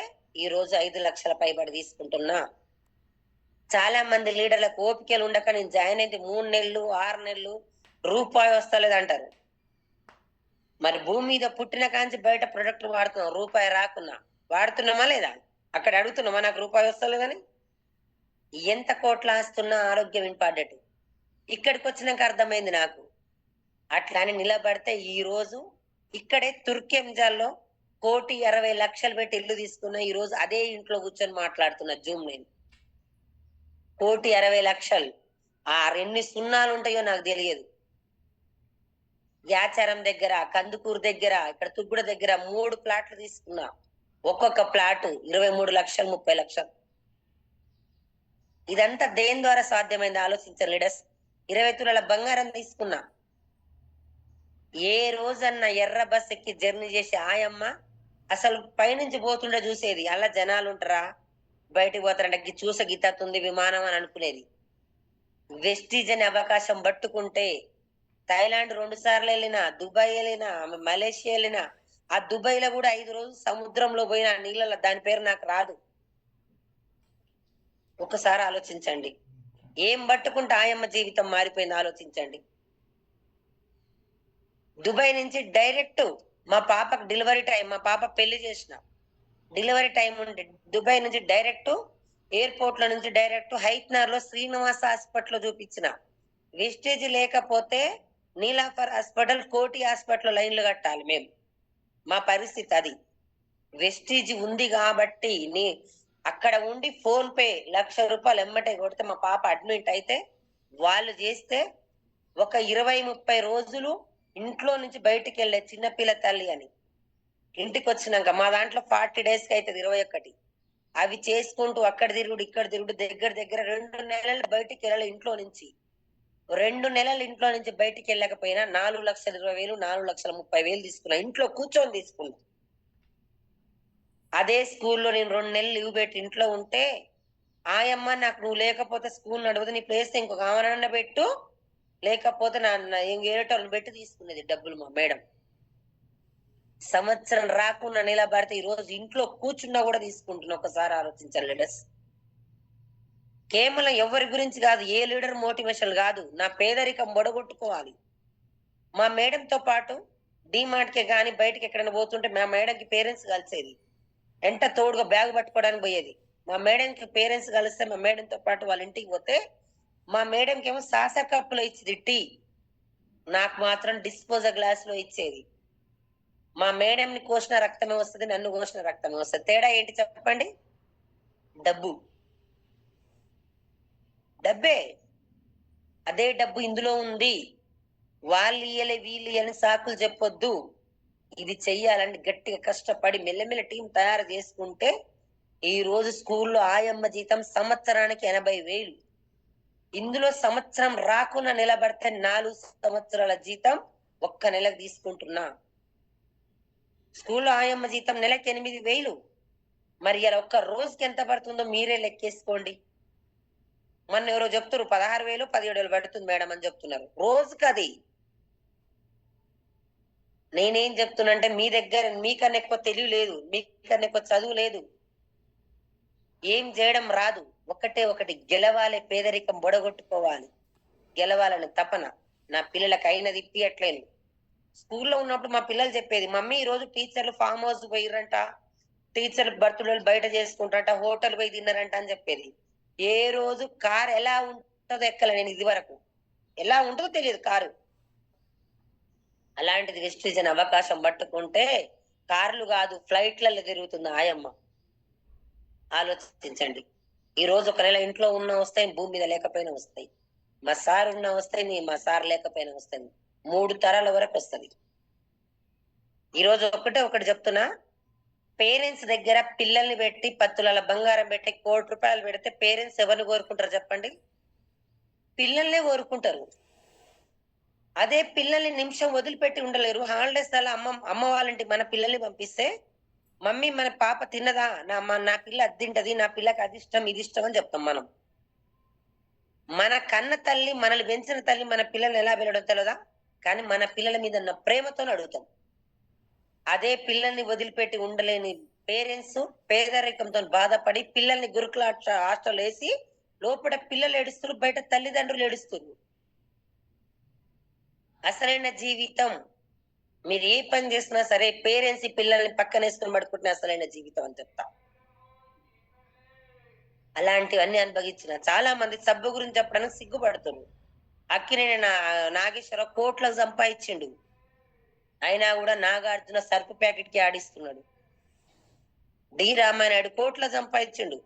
B: ఈ రోజు 5 లక్షల పైబడి తీసుకుంటున్నా. చాలా మంది లీడర్లకు ఓపికలు ఉండక నేను జాయిన్ అయితే 3 నెలలు 6 నెలలు రూపాయి వస్తలేదు అంటారు. మరి భూమి మీద పుట్టిన కాంచి బయట ప్రొడక్ట్ వాడుతున్నాం, రూపాయి రాకున్నా వాడుతున్నామా లేదా? అక్కడ అడుగుతున్నామా నాకు రూపాయి వస్తలేదని? ఎంత కోట్ల ఆస్తున్నా ఆరోగ్యం ఇంపార్టెంట్. ఇక్కడికి వచ్చినాక అర్థమైంది నాకు. అట్లా అని నిలబడితే ఈ రోజు ఇక్కడే తుర్కెంజాల్లో 1,60,00,000 పెట్టి ఇల్లు తీసుకున్నా. ఈ రోజు అదే ఇంట్లో కూర్చొని మాట్లాడుతున్నా జూమ్ నేను. 1,60,00,000. ఆ ఎన్ని సున్నాలు ఉంటాయో నాకు తెలియదు. యాచారం దగ్గర, కందుకూరు దగ్గర, ఇక్కడ తుగ్గుడ దగ్గర 3 ప్లాట్లు తీసుకున్నా. ఒక్కొక్క ప్లాట్ 23 లక్షలు 30 లక్షలు. ఇదంతా దేని ద్వారా సాధ్యమైంది ఆలోచించారు లీడర్స్. 20 తులాల బంగారం తీసుకున్నా. ఏ రోజన్నా ఎర్ర బస్ ఎక్కి జర్నీ చేసి ఆయమ్మ అసలు పైనుంచి పోతుండే చూసేది, అలా జనాలు ఉంటారా బయటికి పోతారంటే చూస గీతుంది విమానం అని అనుకునేది. వెస్టీజ్ అనే అవకాశం పట్టుకుంటే థాయిలాండ్ 2 సార్లు వెళ్ళినా, దుబాయ్ వెళ్ళినా, మలేషియా వెళ్ళినా, ఆ దుబాయ్ లో కూడా 5 రోజులు సముద్రంలో పోయిన నీళ్ళలో, దాని పేరు నాకు రాదు. ఒకసారి ఆలోచించండి, ఏం పట్టుకుంటే ఆయమ్మ జీవితం మారిపోయింది ఆలోచించండి. దుబాయ్ నుంచి డైరెక్ట్ మా పాపకు డెలివరీ టైం, మా పాప పెళ్లి చేసిన డెలివరీ టైం ఉంటే దుబాయ్ నుంచి డైరెక్ట్ ఎయిర్పోర్ట్ లో నుంచి డైరెక్ట్ హైట్నర్ లో శ్రీనివాస హాస్పిటల్ చూపించిన. వెస్టేజ్ లేకపోతే నీలాఫర్ హాస్పిటల్, కోటి హాస్పిటల్ లైన్లు కట్టాలి మేము. మా పరిస్థితి అది. వెస్టీజ్ ఉంది కాబట్టి అక్కడ ఉండి ఫోన్ పే ₹1,00,000 ఎమ్మటే కొడితే మా పాప అడ్మిట్ అయితే వాళ్ళు చేస్తే ఒక 20-30 రోజులు ఇంట్లో నుంచి బయటికి వెళ్ళే చిన్నపిల్ల తల్లి అని. ఇంటికి వచ్చినాక మా దాంట్లో 40 days కి అవుతుంది 21. అవి చేసుకుంటూ అక్కడ తిరుగుడు ఇక్కడ తిరుగుడు దగ్గర దగ్గర 2 నెలలు బయటికి వెళ్ళాలి ఇంట్లో నుంచి. 2 నెలలు ఇంట్లో నుంచి బయటికి వెళ్ళకపోయినా 4,20,000 4,30,000 తీసుకున్నా. ఇంట్లో కూర్చొని తీసుకున్నా. అదే స్కూల్లో నేను 2 నెలలు లీవ్ పెట్టి ఇంట్లో ఉంటే ఆయమ్మ నాకు నువ్వు లేకపోతే స్కూల్ నడవదు, నీ ప్లేస్ ఇంకొక ఆమెనన్న పెట్టు, లేకపోతే ఏటోళ్ళని పెట్టి తీసుకునేది డబ్బులు మా మేడం. సంవత్సరం రాకుండా నిలబడితే ఈ రోజు ఇంట్లో కూర్చున్నా కూడా తీసుకుంటున్నా. ఒకసారి ఆలోచించాలి లీడర్స్. కేవలం ఎవరి గురించి కాదు, ఏ లీడర్ మోటివేషన్ కాదు, నా పేదరికం బొడగొట్టుకోవాలి. మా మేడంతో పాటు డిమార్ట్ కి కానీ బయటకి ఎక్కడైనా పోతుంటే మా మేడంకి పేరెంట్స్ కలిసేది, ఎంట తోడుగా బ్యాగ్ పట్టుకోవడానికి పోయేది. మా మేడంకి పేరెంట్స్ కలిస్తే మా మేడంతో పాటు వాళ్ళ ఇంటికి పోతే మా మేడంకి ఏమో సాసా కప్పులో ఇచ్చేది టీ, నాకు మాత్రం డిస్పోజల్ గ్లాస్ లో ఇచ్చేది. మా మేడంని కోసిన రక్తమే వస్తుంది, నన్ను కోసిన రక్తమే వస్తుంది. తేడా ఏంటి చెప్పండి? డబ్బు. డబ్బే. అదే డబ్బు ఇందులో ఉంది. వాళ్ళు ఇయ్యలే వీళ్ళు ఇయ్యని సాకులు చెప్పొద్దు. ఇది చెయ్యాలని గట్టిగా కష్టపడి మెల్లమెల్ల టీం తయారు చేసుకుంటే ఈ రోజు స్కూల్లో ఆయమ్మ జీతం సంవత్సరానికి 80,000. ఇందులో సంవత్సరం రాకుండా నిలబడితే 4 సంవత్సరాల జీతం ఒక్క నెలకు తీసుకుంటున్నా. స్కూల్లో ఆయమ్మ జీతం నెలకి 8,000. మరి ఇలా ఒక్క రోజుకి ఎంత పడుతుందో మీరే లెక్కేసుకోండి. మొన్న ఎవరో చెప్తారు 16,000 17,000 పడుతుంది మేడం అని చెప్తున్నారు రోజుకి. అది నేనేం చెప్తున్నంటే మీ దగ్గర మీకన్నా ఎక్కువ తెలివి లేదు, మీకన్నా ఎక్కువ చదువు లేదు, ఏం చేయడం రాదు. ఒకటి గెలవాలి, పేదరికం బొడగొట్టుకోవాలి, గెలవాలని తపన. నా పిల్లలకి అయినది ఇప్పియట్లేను. స్కూల్లో ఉన్నప్పుడు మా పిల్లలు చెప్పేది, మమ్మీ ఈ రోజు టీచర్లు ఫామ్ హౌస్ పోయిరంట, టీచర్ బర్త్డేలు బయట చేసుకుంటారంట, హోటల్ పోయి తిన్నారంట అని చెప్పేది. ఏ రోజు కారు ఎలా ఉంటుందో ఎక్కలే నేను ఇది వరకు. ఎలా ఉంటుందో తెలియదు కారు. అలాంటిది వెస్టీజన్ అవకాశం పట్టుకుంటే కార్లు కాదు ఫ్లైట్లలో తిరుగుతుంది ఆయమ్మ. ఆలోచించండి. ఈ రోజు ఒక నెల ఇంట్లో ఉన్న వస్తాయి, భూమి మీద లేకపోయినా వస్తాయి. మా సార్ ఉన్న వస్తాయి, మా సార్ లేకపోయినా వస్తాయి. 3 తరాల వరకు వస్తుంది. ఈ రోజు ఒకటి చెప్తున్నా, పేరెంట్స్ దగ్గర పిల్లల్ని పెట్టి 10 తులాల బంగారం పెట్టి ₹1,00,00,000 పెడితే పేరెంట్స్ ఎవరిని కోరుకుంటారు చెప్పండి? పిల్లల్నే కోరుకుంటారు. అదే పిల్లల్ని నిమిషం వదిలిపెట్టి ఉండలేరు. హాలిడేస్ అలా అమ్మ వాళ్ళంటి మన పిల్లల్ని పంపిస్తే, మమ్మీ మన పాప తిన్నదా, నా పిల్ల అది తింటది, నా పిల్లకి అది ఇష్టం ఇది ఇష్టం అని చెప్తాం మనం. మన కన్న తల్లి, మనల్ని పెంచిన తల్లి మన పిల్లల్ని ఎలా వెళ్ళడం తెలియదా, కానీ మన పిల్లల మీద ఉన్న ప్రేమతో అడుగుతాం. అదే పిల్లల్ని వదిలిపెట్టి ఉండలేని పేరెంట్స్ పేదరికంతో బాధపడి పిల్లల్ని గురుకుల హాస్టల్ వేసి లోపల పిల్లలు ఏడుస్తున్నారు, బయట తల్లిదండ్రులు ఏడుస్తున్నారు. అసలైన జీవితం, మీరు ఏ పని చేసినా సరే పేరెంట్స్ పిల్లల్ని పక్కన వేసుకొని పడుకుంటున్న అసలైన జీవితం అని చెప్తా. అలాంటివన్నీ అనుభవించిన చాలా మంది సబ్బు గురించి చెప్పడానికి సిగ్గుపడుతున్నారు. అక్కినేని నాగేశ్వరరావు కోట్లకు సంపాదించిండు, అయినా కూడా నాగార్జున సర్ఫ్ ప్యాకెట్ కి ఆడిస్తున్నాడు. డి రామానాయుడు కోట్ల సంపాదించిండు,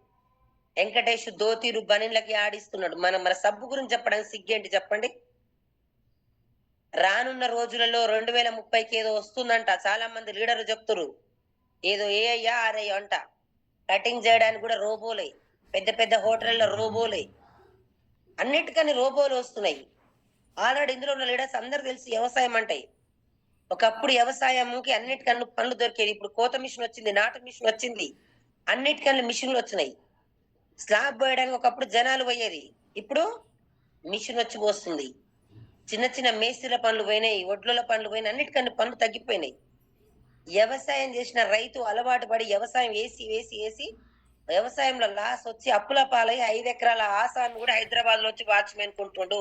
B: వెంకటేష్ దోతీరు బనీలకి ఆడిస్తున్నాడు. మన సబ్బు గురించి చెప్పడానికి సిగ్గేంటి చెప్పండి? రానున్న రోజులలో 2030కి ఏదో వస్తుందంట. చాలా మంది లీడర్లు చెప్తున్నారు ఏదో ఏయ్యా ఆరయ్యో అంట. కటింగ్ చేయడానికి కూడా రోబోలే, పెద్ద పెద్ద హోటళ్ల రోబోలే, అన్నిటికని రోబోలు వస్తున్నాయి. ఆల్రెడీ ఇందులో ఉన్న లీడర్స్ అందరు తెలిసి వ్యవసాయం అంటే, ఒకప్పుడు వ్యవసాయంకి అన్నిటికన్నా పనులు దొరికేది. ఇప్పుడు కోత మిషన్ వచ్చింది, నాటు మిషన్ వచ్చింది, అన్నిటికన్నా మిషన్లు వచ్చినాయి. స్లాబ్ పోయడానికి ఒకప్పుడు జనాలు పోయేది, ఇప్పుడు మిషన్ వచ్చి పోస్తుంది. చిన్న చిన్న మేస్త్రీల పనులు పోయినాయి, ఒడ్ల పనులు పోయినాయి, అన్నిటికన్నా పనులు తగ్గిపోయినాయి. వ్యవసాయం చేసిన రైతు అలవాటు పడి వ్యవసాయం వేసి వ్యవసాయంలో లాస్ వచ్చి అప్పుల పాలై 5 ఎకరాల ఆసాన్ని కూడా హైదరాబాద్ లో వచ్చి వాచ్మెన్ కుంటుండు.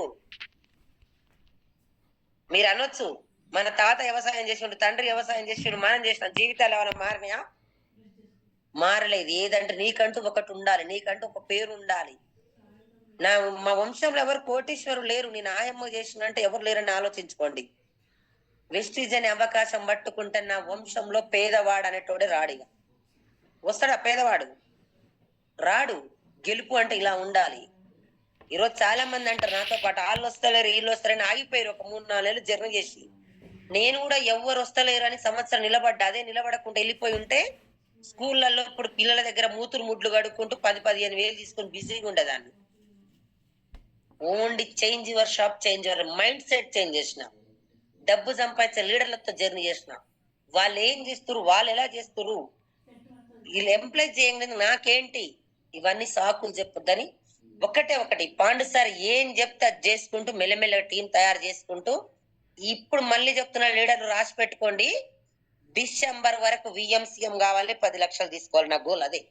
B: మీరు అనొచ్చు మన తాత వ్యవసాయం చేసిండు, తండ్రి వ్యవసాయం చేసిండు, మనం చేసిన జీవితాలు ఏమైనా మారినాయా? మారలేదు. ఏదంటే నీకంటూ ఒకటి ఉండాలి, నీకంటూ ఒక పేరు ఉండాలి. మా వంశంలో ఎవరు కోటీశ్వరులు లేరు, నేను ఆయమ్మ చేసినంటే ఎవరు లేరని ఆలోచించుకోండి. వెస్టీజ్ అనే అవకాశం పట్టుకుంటే నా వంశంలో పేదవాడు అనేటోడే రాడిగా. వస్తాడా పేదవాడు? రాడు. గెలుపు అంటే ఇలా ఉండాలి. ఈరోజు చాలా మంది అంటారు నాతో పాటు, వాళ్ళు వస్తలేరు వీళ్ళు వస్తారని ఆగిపోయారు. ఒక 3-4 నెలలు జర్నీ చేసి నేను కూడా ఎవరు వస్తలేరు అని సంవత్సరం నిలబడ్డా. అదే నిలబడకుండా వెళ్ళిపోయి ఉంటే స్కూళ్ళల్లో ఇప్పుడు పిల్లల దగ్గర మూతురు ముడ్లు కడుక్కుంటూ 10-15 వేలు తీసుకొని బిజీగా ఉండేదాన్ని. Only change your shop, change your mind set change చేసిన, డబ్బు సంపాదించే లీడర్లతో జర్నీ చేసిన. వాళ్ళు ఏం చేస్తారు, వాళ్ళు ఎలా చేస్తారు, వీళ్ళు ఎంప్లాయ్ చేయండి నాకేంటి, ఇవన్నీ సాకులు చెప్పొద్దని ఒకటి పాండు సార్ ఏం చెప్తే అది చేసుకుంటూ మెల్లమెల్ల టీం తయారు చేసుకుంటూ, ఇప్పుడు మళ్ళీ చెప్తున్న లీడర్లు రాసి పెట్టుకోండి, డిసెంబర్ వరకు విఎంసీఎం కావాలి, 10 లక్షలు తీసుకోవాలి. నా గోల్ అదే.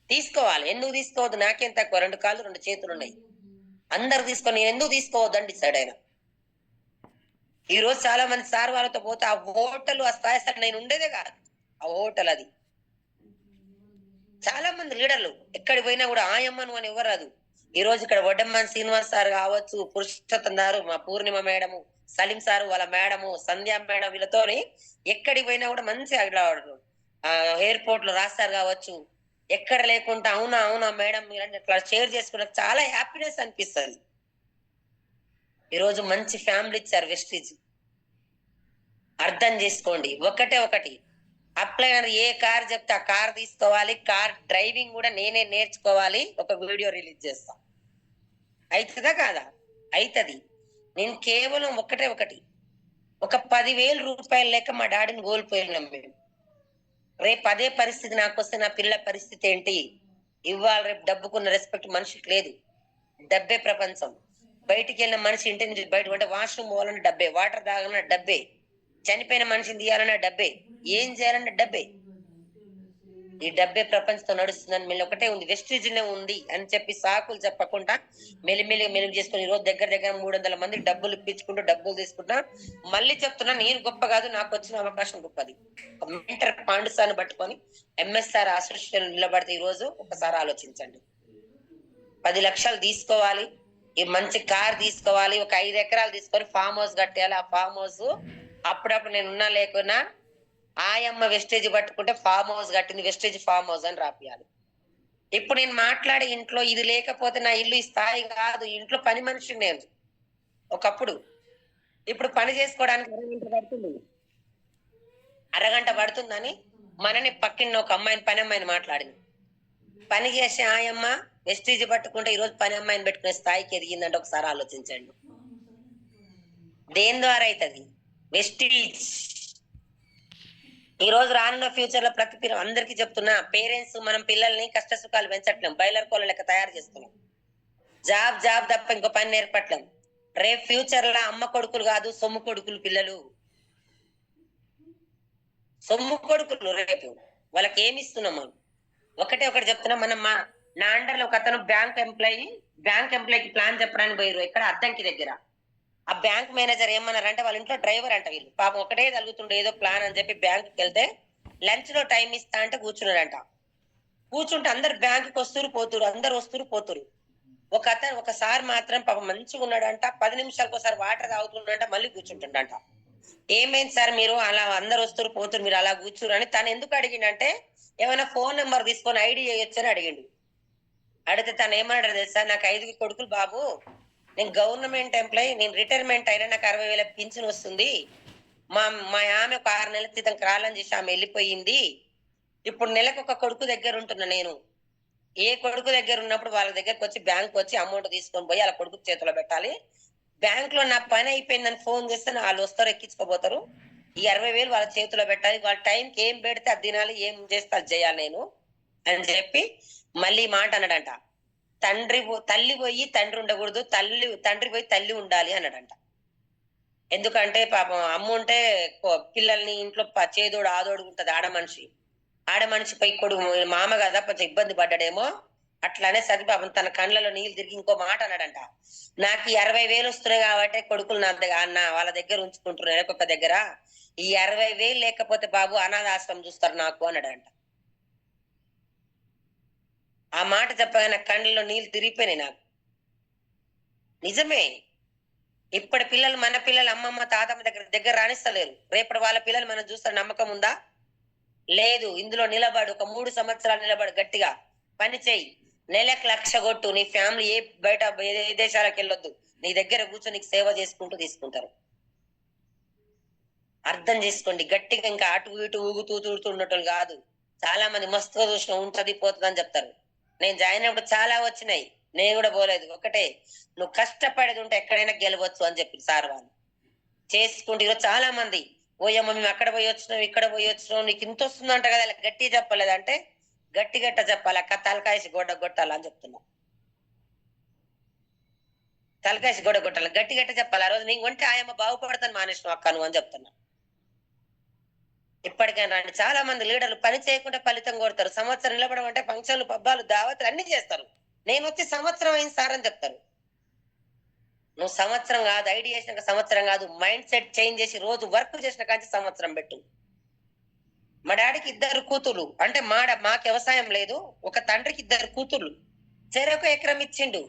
B: తీసుకోవాలి. ఎందుకు తీసుకోవద్దు? నాకేం తక్కువ, 2 కాళ్ళు 2 చేతులు ఉన్నాయి. అందరు తీసుకొని నేను ఎందుకు తీసుకోవద్దని డిసైడ్ అయినా. ఈ రోజు చాలా మంది సార్ వాళ్ళతో పోతే ఆ హోటల్ ఆ స్థాయి సార్ నేను ఉండేదే కాదు ఆ హోటల్. అది చాలా మంది లీడర్లు ఎక్కడికి పోయినా కూడా ఆయమ్మను అని ఎవరు రాదు. ఈ రోజు ఇక్కడ వడ్డమ్మన్ శ్రీనివాస్ సార్ కావచ్చు, పురుషోత్తం గారు, మా పూర్ణిమ మేడము, సలీం సారు వాళ్ళ మేడము, సంధ్యా మేడం, వీళ్ళతోని ఎక్కడికి పోయినా కూడా మంచిగా ఎయిర్పోర్ట్ లో రాస్తారు కావచ్చు, ఎక్కడ లేకుండా అవునా అవునా మేడం మీరు అట్లా షేర్ చేసుకున్న చాలా హ్యాపీనెస్ అనిపిస్తుంది. ఈరోజు మంచి ఫ్యామిలీ ఇచ్చారు వెస్టీజ్. అర్థం చేసుకోండి. ఒకటి అప్లైనర్ ఏ కార్ చెప్తే ఆ కార్ తీసుకోవాలి, కార్ డ్రైవింగ్ కూడా నేనే నేర్చుకోవాలి, ఒక వీడియో రిలీజ్ చేస్తా. అవుతుందా కాదా? అవుతుంది. నేను కేవలం ఒకటి ఒక 10,000 రూపాయలు లేక మా డాడీని కోల్పోయినాం మేము. రేపు అదే పరిస్థితి నాకు వస్తే నా పిల్లల పరిస్థితి ఏంటి? ఇవాళ రేపు డబ్బుకున్న రెస్పెక్ట్ మనిషికి లేదు. డబ్బే ప్రపంచం. బయటికి వెళ్ళిన మనిషి ఇంటి నుంచి బయట అంటే వాష్రూమ్ పోవాలన్న డబ్బే, వాటర్ తాగాలన్న డబ్బే, చనిపోయిన మనిషిని తీయాలన్న డబ్బే, ఏం చేయాలన్న డబ్బే. ఈ డబ్బే ప్రపంచంతో నడుస్తుందని మెల్లి ఒకటే ఉంది, వెస్టీజ్నే ఉంది అని చెప్పి సాకులు చెప్పకుండా మెల్లి చేసుకుని ఈ రోజు దగ్గర 300 మందికి డబ్బులు ఇప్పించుకుంటూ డబ్బులు తీసుకుంటా. మళ్ళీ చెప్తున్నా, నేను గొప్ప కాదు, నాకు వచ్చిన అవకాశం గొప్పది. మెంటర్ పాండుసార్ని పట్టుకొని ఎంఎస్ఆర్ అసోసియేషన్ నిలబడితే ఈ రోజు ఒకసారి ఆలోచించండి. 10 లక్షలు తీసుకోవాలి, ఈ మంచి కార్ తీసుకోవాలి, ఒక 5 ఎకరాలు తీసుకొని ఫామ్ హౌస్ కట్టేయాలి. ఆ ఫామ్ హౌస్ అప్పుడప్పుడు నేను ఉన్నా లేకున్నా ఆయమ్మ వెస్టేజ్ పట్టుకుంటే ఫామ్ హౌస్ కట్టింది వెస్టేజ్ ఫామ్ హౌస్ అని రాపియాలి. ఇప్పుడు నేను మాట్లాడే ఇంట్లో ఇది లేకపోతే నా ఇల్లు ఈ స్థాయి కాదు. ఇంట్లో పని మనిషిని నేను ఒకప్పుడు. ఇప్పుడు పని చేసుకోవడానికి అరగంట పడుతుంది. అరగంట పడుతుందని మనని పక్కిన ఒక అమ్మాయిని పని అమ్మాయిని మాట్లాడింది. పని చేసే ఆయమ్మ వెస్టీజ్ పట్టుకుంటే ఈ రోజు పని అమ్మాయిని పెట్టుకునే స్థాయికి ఎదిగిందంటే ఒకసారి ఆలోచించండి. దేని ద్వారా అవుతుంది? వెస్టీజ్. ఈ రోజు రానున్న ఫ్యూచర్ లో ప్రతి అందరికి చెప్తున్నా, పేరెంట్స్ మనం పిల్లల్ని కష్ట సుఖాలు పెంచట్లేం, బయలర్ కోళ్ళ లెక్క తయారు చేస్తున్నాం. జాబ్ జాబ్ తప్ప ఇంకో పని నేర్పట్లేం. రేపు ఫ్యూచర్ లో అమ్మ కొడుకులు కాదు, సొమ్ము కొడుకులు పిల్లలు. సొమ్ము కొడుకులు రేపు వాళ్ళకి ఏమి ఇస్తున్నాం మనం? ఒకటి చెప్తున్నా, మనం నా అండర్ లో ఒక అతను బ్యాంక్ ఎంప్లాయీకి ప్లాన్ చెప్పడానికి పోయారు ఇక్కడ అద్దంకి దగ్గర. ఆ బ్యాంక్ మేనేజర్ ఏమన్నారంటే వాళ్ళ ఇంట్లో డ్రైవర్ అంట, వీళ్ళు పాపం ఒకటే తగులుతుండే ఏదో ప్లాన్ అని చెప్పి బ్యాంకుకి వెళ్తే లంచ్ లో టైం ఇస్తా అంటే కూర్చున్నాడంట. కూర్చుంటే అందరు బ్యాంకుకి వస్తురు పోతురు, అందరు వస్తురు పోతురు. ఒకసారి మాత్రం పాపం మంచిగా ఉన్నాడంట, 10 నిమిషాలకు ఒకసారి వాటర్ తాగుతుండంట, మళ్ళీ కూర్చుంటుండంట. ఏమైంది సార్ మీరు అలా అందరు వస్తురు పోతురు, మీరు అలా కూర్చురు అని తను ఎందుకు అడిగిండంటే, ఏమైనా ఫోన్ నెంబర్ తీసుకొని ఐడి చేయొచ్చు అని అడిగిండు. అడిగితే తను ఏమన్నాడు తెలుసా, నాకు 5 కొడుకులు బాబు, నేను గవర్నమెంట్ ఎంప్లాయీ, నేను రిటైర్మెంట్ అయినా నాకు 60,000 పింఛన్ వస్తుంది. మా మా ఆమె ఒక 6 నెలల క్రితం కాలం చేసి ఆమె వెళ్ళిపోయింది. ఇప్పుడు నెలకు ఒక కొడుకు దగ్గర ఉంటున్నా నేను. ఏ కొడుకు దగ్గర ఉన్నప్పుడు వాళ్ళ దగ్గరకు వచ్చి బ్యాంక్ వచ్చి అమౌంట్ తీసుకొని పోయి వాళ్ళ కొడుకు చేతిలో పెట్టాలి. బ్యాంక్ లో నా పని అయిపోయిందని ఫోన్ చేస్తే వాళ్ళు వస్తారు, ఎక్కించుకోబోతారు. ఈ 60,000 వాళ్ళ చేతిలో పెట్టాలి, వాళ్ళ టైంకి ఏం పెడితే అది తినాలి, ఏం చేస్తే అది చేయాలి నేను అని చెప్పి మళ్ళీ మాట అన్నాడంట. తల్లి పోయి తండ్రి ఉండకూడదు, తండ్రి పోయి తల్లి ఉండాలి అన్నాడంట. ఎందుకంటే పాపం అమ్మ ఉంటే పిల్లల్ని ఇంట్లో చేదోడు ఆదోడు ఉంటది. ఆడ మనిషి పోయి కొడుకు మామ కదా కొంచెం ఇబ్బంది పడ్డాడేమో అట్లానే సరి పాపం తన కళ్ళలో నీళ్ళు తిరిగి ఇంకో మాట అన్నాడంట, నాకు ఈ 60,000 వస్తున్నాయి కాబట్టి కొడుకులు నా దగ్గర అన్న వాళ్ళ దగ్గర ఉంచుకుంటున్నారు ఒక్కొక్క దగ్గర, ఈ 60,000 లేకపోతే బాబు అనాథాశ్రమం చూస్తారు నాకు అన్నాడంట. ఆ మాట చెప్పగా నా కళ్ళలో నీళ్ళు తిరిగిపోయినాయి నాకు. నిజమే, ఇప్పటి పిల్లలు మన పిల్లలు అమ్మమ్మ తాతమ్మ దగ్గర రాణిస్తలేరు. రేపటి వాళ్ళ పిల్లలు మనం చూస్తే నమ్మకం ఉందా? లేదు. ఇందులో నిలబడు, ఒక 3 సంవత్సరాలు నిలబడు, గట్టిగా పని చెయ్యి, నెలకు 1,00,000 కొట్టు, నీ ఫ్యామిలీ బయట ఏ దేశాలకు వెళ్ళొద్దు, నీ దగ్గర కూర్చొని నీకు సేవ చేసుకుంటూ తీసుకుంటారు. అర్థం చేసుకోండి. గట్టిగా ఇంకా అటు ఇటు ఊగుతూ తూడుతుండటం కాదు. చాలా మంది మస్తుగా చూసిన ఉంటది పోతుంది అని చెప్తారు. నేను జాయిన్ అయినప్పుడు చాలా వచ్చినాయి, నేను కూడా పోలేదు. ఒకటే, నువ్వు కష్టపడేది ఉంటే ఎక్కడైనా గెలవచ్చు అని చెప్పి సార్ వాళ్ళు చేసుకుంటే ఈరోజు చాలా మంది ఓయమ్మ మేము అక్కడ పోయి వచ్చినాం ఇక్కడ పోయి వచ్చినాం నీకు ఇంత వస్తుందంట కదా, ఇలా గట్టిగా చెప్పలేదంటే గట్టి చెప్పాలి, అక్క తలకాయసి కొట్టాలని చెప్తున్నా. తలకాయసి కొట్టాలి, గట్టి చెప్పాలి. ఆ రోజు నేను కొంటే ఆయమ్మ బాగుపడతాను మానేసిన అక్క నువ్వు అని చెప్తున్నా. ఇప్పటికైనా రండి. చాలా మంది లీడర్లు పని చేయకుండా ఫలితం కొడతారు. సంవత్సరం నిలబడమంటే ఫంక్షన్లు పబ్బాలు దావతులు అన్ని చేస్తారు. నేను వచ్చి సంవత్సరం అయింది సార్ అని చెప్తారు. నువ్వు సంవత్సరం కాదు, ఐడి చేసినాక సంవత్సరం కాదు, మైండ్ సెట్ చేంజ్ చేసి రోజు వర్క్ చేసిన కానీ సంవత్సరం పెట్టు. మా డాడీకి 2 కూతుర్లు అంటే మాకు వ్యవసాయం లేదు, ఒక తండ్రికి 2 కూతుర్లు, చెరొక ఎకరం ఇచ్చిండు.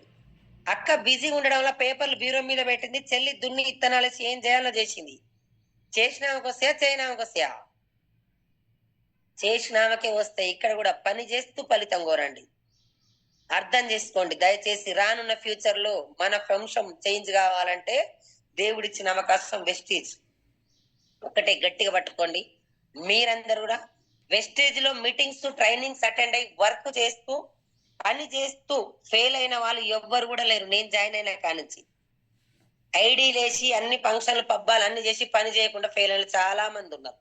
B: అక్క బిజీ ఉండడం వల్ల పేపర్లు బ్యూరో మీద పెట్టింది, చెల్లి దున్ని ఇత్తనాలు ఏం చేయాలో చేసింది. చేసినామకొస్తే చేయనామకొస్తాయా, చేసినామకే వస్తాయి. ఇక్కడ కూడా పని చేస్తూ ఫలితం కోరండి. అర్థం చేసుకోండి దయచేసి. రానున్న ఫ్యూచర్ లో మన వంశం చేంజ్ కావాలంటే దేవుడిచ్చిన అవకాశం వెస్టేజ్ ఒకటే గట్టిగా పట్టుకోండి. మీరందరూ కూడా వెస్టేజ్ లో మీటింగ్స్ ట్రైనింగ్స్ అటెండ్ అయ్యి వర్క్ చేస్తూ పని చేస్తూ ఫెయిల్ అయిన వాళ్ళు ఎవ్వరు కూడా లేరు. నేను జాయిన్ అయినా కానించి ఐడి లేచి అన్ని ఫంక్షన్లు పబ్బాలు అన్ని చేసి పని చేయకుండా ఫెయిల్ అయిన చాలా మంది ఉన్నారు.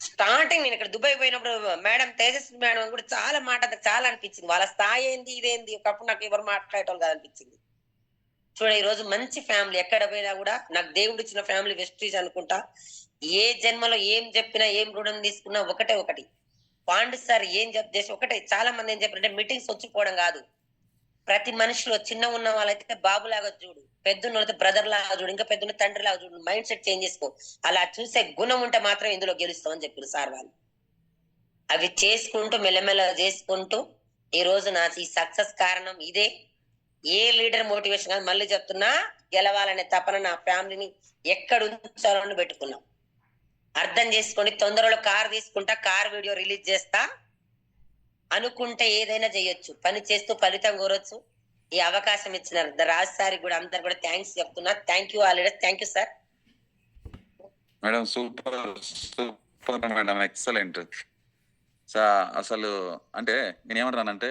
B: స్టార్టింగ్ నేను ఇక్కడ దుబాయ్ పోయినప్పుడు మేడం తేజస్వి మేడం కూడా చాలా అనిపించింది. వాళ్ళ స్థాయి ఏంది ఇదేంది, ఒకప్పుడు నాకు ఎవరు మాట్లాడటం కాదనిపించింది. చూడ ఈ రోజు మంచి ఫ్యామిలీ, ఎక్కడ పోయినా కూడా నాకు దేవుడు ఇచ్చిన ఫ్యామిలీ వెస్టీజ్ అనుకుంటా. ఏ జన్మలో ఏం చెప్పినా ఏం రుణం తీసుకున్నా ఒకటి పాండు సార్ ఏం చేసి ఒకటే. చాలా మంది ఏం చెప్పారంటే మీటింగ్స్ వచ్చిపోవడం కాదు, ప్రతి మనిషిలో చిన్న ఉన్న వాళ్ళైతే బాబులాగా చూడు, పెద్దన్నైతే బ్రదర్ లాగా చూడు, ఇంకా పెద్ద తండ్రి లాగా చూడు, మైండ్ సెట్ చేంజ్ చేసుకో. అలా చూసే గుణం ఉంటే మాత్రం ఇందులో గెలుస్తామని చెప్పారు సార్ వాళ్ళు. అవి చేసుకుంటూ మెల్లమెల్ల చేసుకుంటూ ఈ రోజు నా ఈ సక్సెస్ కారణం ఇదే. ఏ లీడర్ మోటివేషన్ కాదు, మళ్ళీ చెప్తున్నా, గెలవాలనే తపన నా ఫ్యామిలీని ఎక్కడ ఉంచాలని పెట్టుకున్నాం. అర్థం చేసుకోండి. తొందరలో కార్ తీసుకుంటా, కార్ వీడియో రిలీజ్ చేస్తా. అనుకుంటే ఏదైనా చేయొచ్చు, పని చేస్తూ ఫలితం కోరొచ్చు. ఈ అవకాశం ఇచ్చిన రాజ్ సార్ కూడా అందరు కూడా థ్యాంక్స్ చెప్తున్నా. Thank you all leaders. Thank you sir.
A: Madam super super madam, excellent. అసలు అంటే నేనేమంటానంటే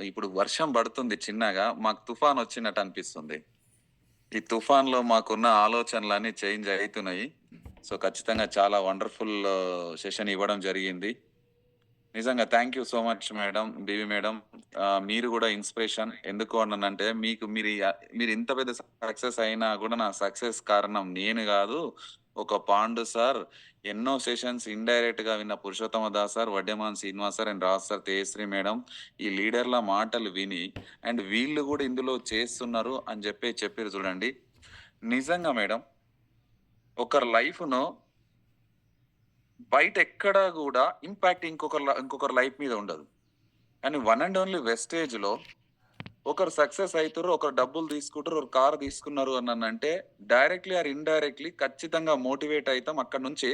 A: ఇప్పుడు వర్షం పడుతుంది చిన్నగా, మాకు తుఫాన్ వచ్చినట్టు అనిపిస్తుంది. ఈ తుఫాన్ లో మాకున్న ఆలోచనలన్నీ చేంజ్ అవుతున్నాయి. సో ఖచ్చితంగా చాలా వండర్ఫుల్ సెషన్ ఇవ్వడం జరిగింది. నిజంగా thank you so much madam, B V madam. మీరు కూడా ఇన్స్పిరేషన్. ఎందుకు అన్నానంటే మీరు ఇంత పెద్ద సక్సెస్ అయినా కూడా నా సక్సెస్ కారణం నేను కాదు, ఒక పాండు సార్, ఎన్నో సెషన్స్ ఇండైరెక్ట్ గా విన్న Purushottama Das sir, Vaddeman Srinivas sir and Raj sir, Tejasri madam, ఈ లీడర్ల మాటలు విని అండ్ వీళ్ళు కూడా ఇందులో చేస్తున్నారు అని చెప్పారు చూడండి. నిజంగా మేడం, ఒకరి లైఫ్ ను బయట ఎక్కడా కూడా ఇంపాక్ట్ ఇంకొకరి లైఫ్ మీద ఉండదు. కానీ వన్ అండ్ ఓన్లీ వెస్టేజ్ లో ఒకరు సక్సెస్ అవుతారు, ఒకరు డబ్బులు తీసుకుంటారు, ఒక కార్ తీసుకున్నారు అని అంటే డైరెక్ట్లీ ఆర్ ఇండైరెక్ట్లీ ఖచ్చితంగా మోటివేట్ అవుతాం. అక్కడ నుంచి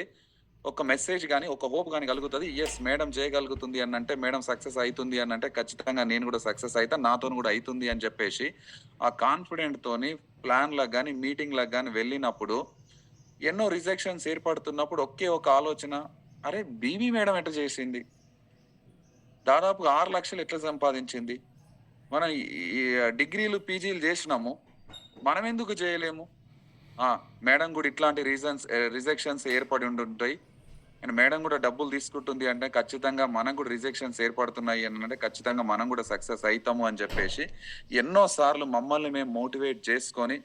A: ఒక మెసేజ్ కానీ ఒక హోప్ కానీ కలుగుతుంది. ఎస్ మేడం చేయగలుగుతుంది అని అంటే, మేడం సక్సెస్ అవుతుంది అని అంటే ఖచ్చితంగా నేను కూడా సక్సెస్ అవుతా, నాతో కూడా అవుతుంది అని చెప్పేసి ఆ కాన్ఫిడెంట్ తోని ప్లాన్ లకు కానీ మీటింగ్ లకు కానీ వెళ్ళినప్పుడు ఎన్నో రిజెక్షన్స్ ఏర్పడుతున్నప్పుడు ఒకే ఒక ఆలోచన, అరే బీబీ మేడం ఎట్లా చేసింది, దాదాపు 6 లక్షలు ఎట్లా సంపాదించింది, మనం ఈ డిగ్రీలు పీజీలు చేసినాము, మనం ఎందుకు చేయలేము? మేడం కూడా ఇట్లాంటి రిజెక్షన్స్ ఏర్పడి ఉంటుంటాయి అండ్ మేడం కూడా డబ్బులు తీసుకుంటుంది అంటే ఖచ్చితంగా మనం కూడా రిజెక్షన్స్ ఏర్పడుతున్నాయి అని అంటే ఖచ్చితంగా మనం కూడా సక్సెస్ అవుతాము అని చెప్పేసి ఎన్నో సార్లు మమ్మల్ని మేము మోటివేట్ చేసుకొని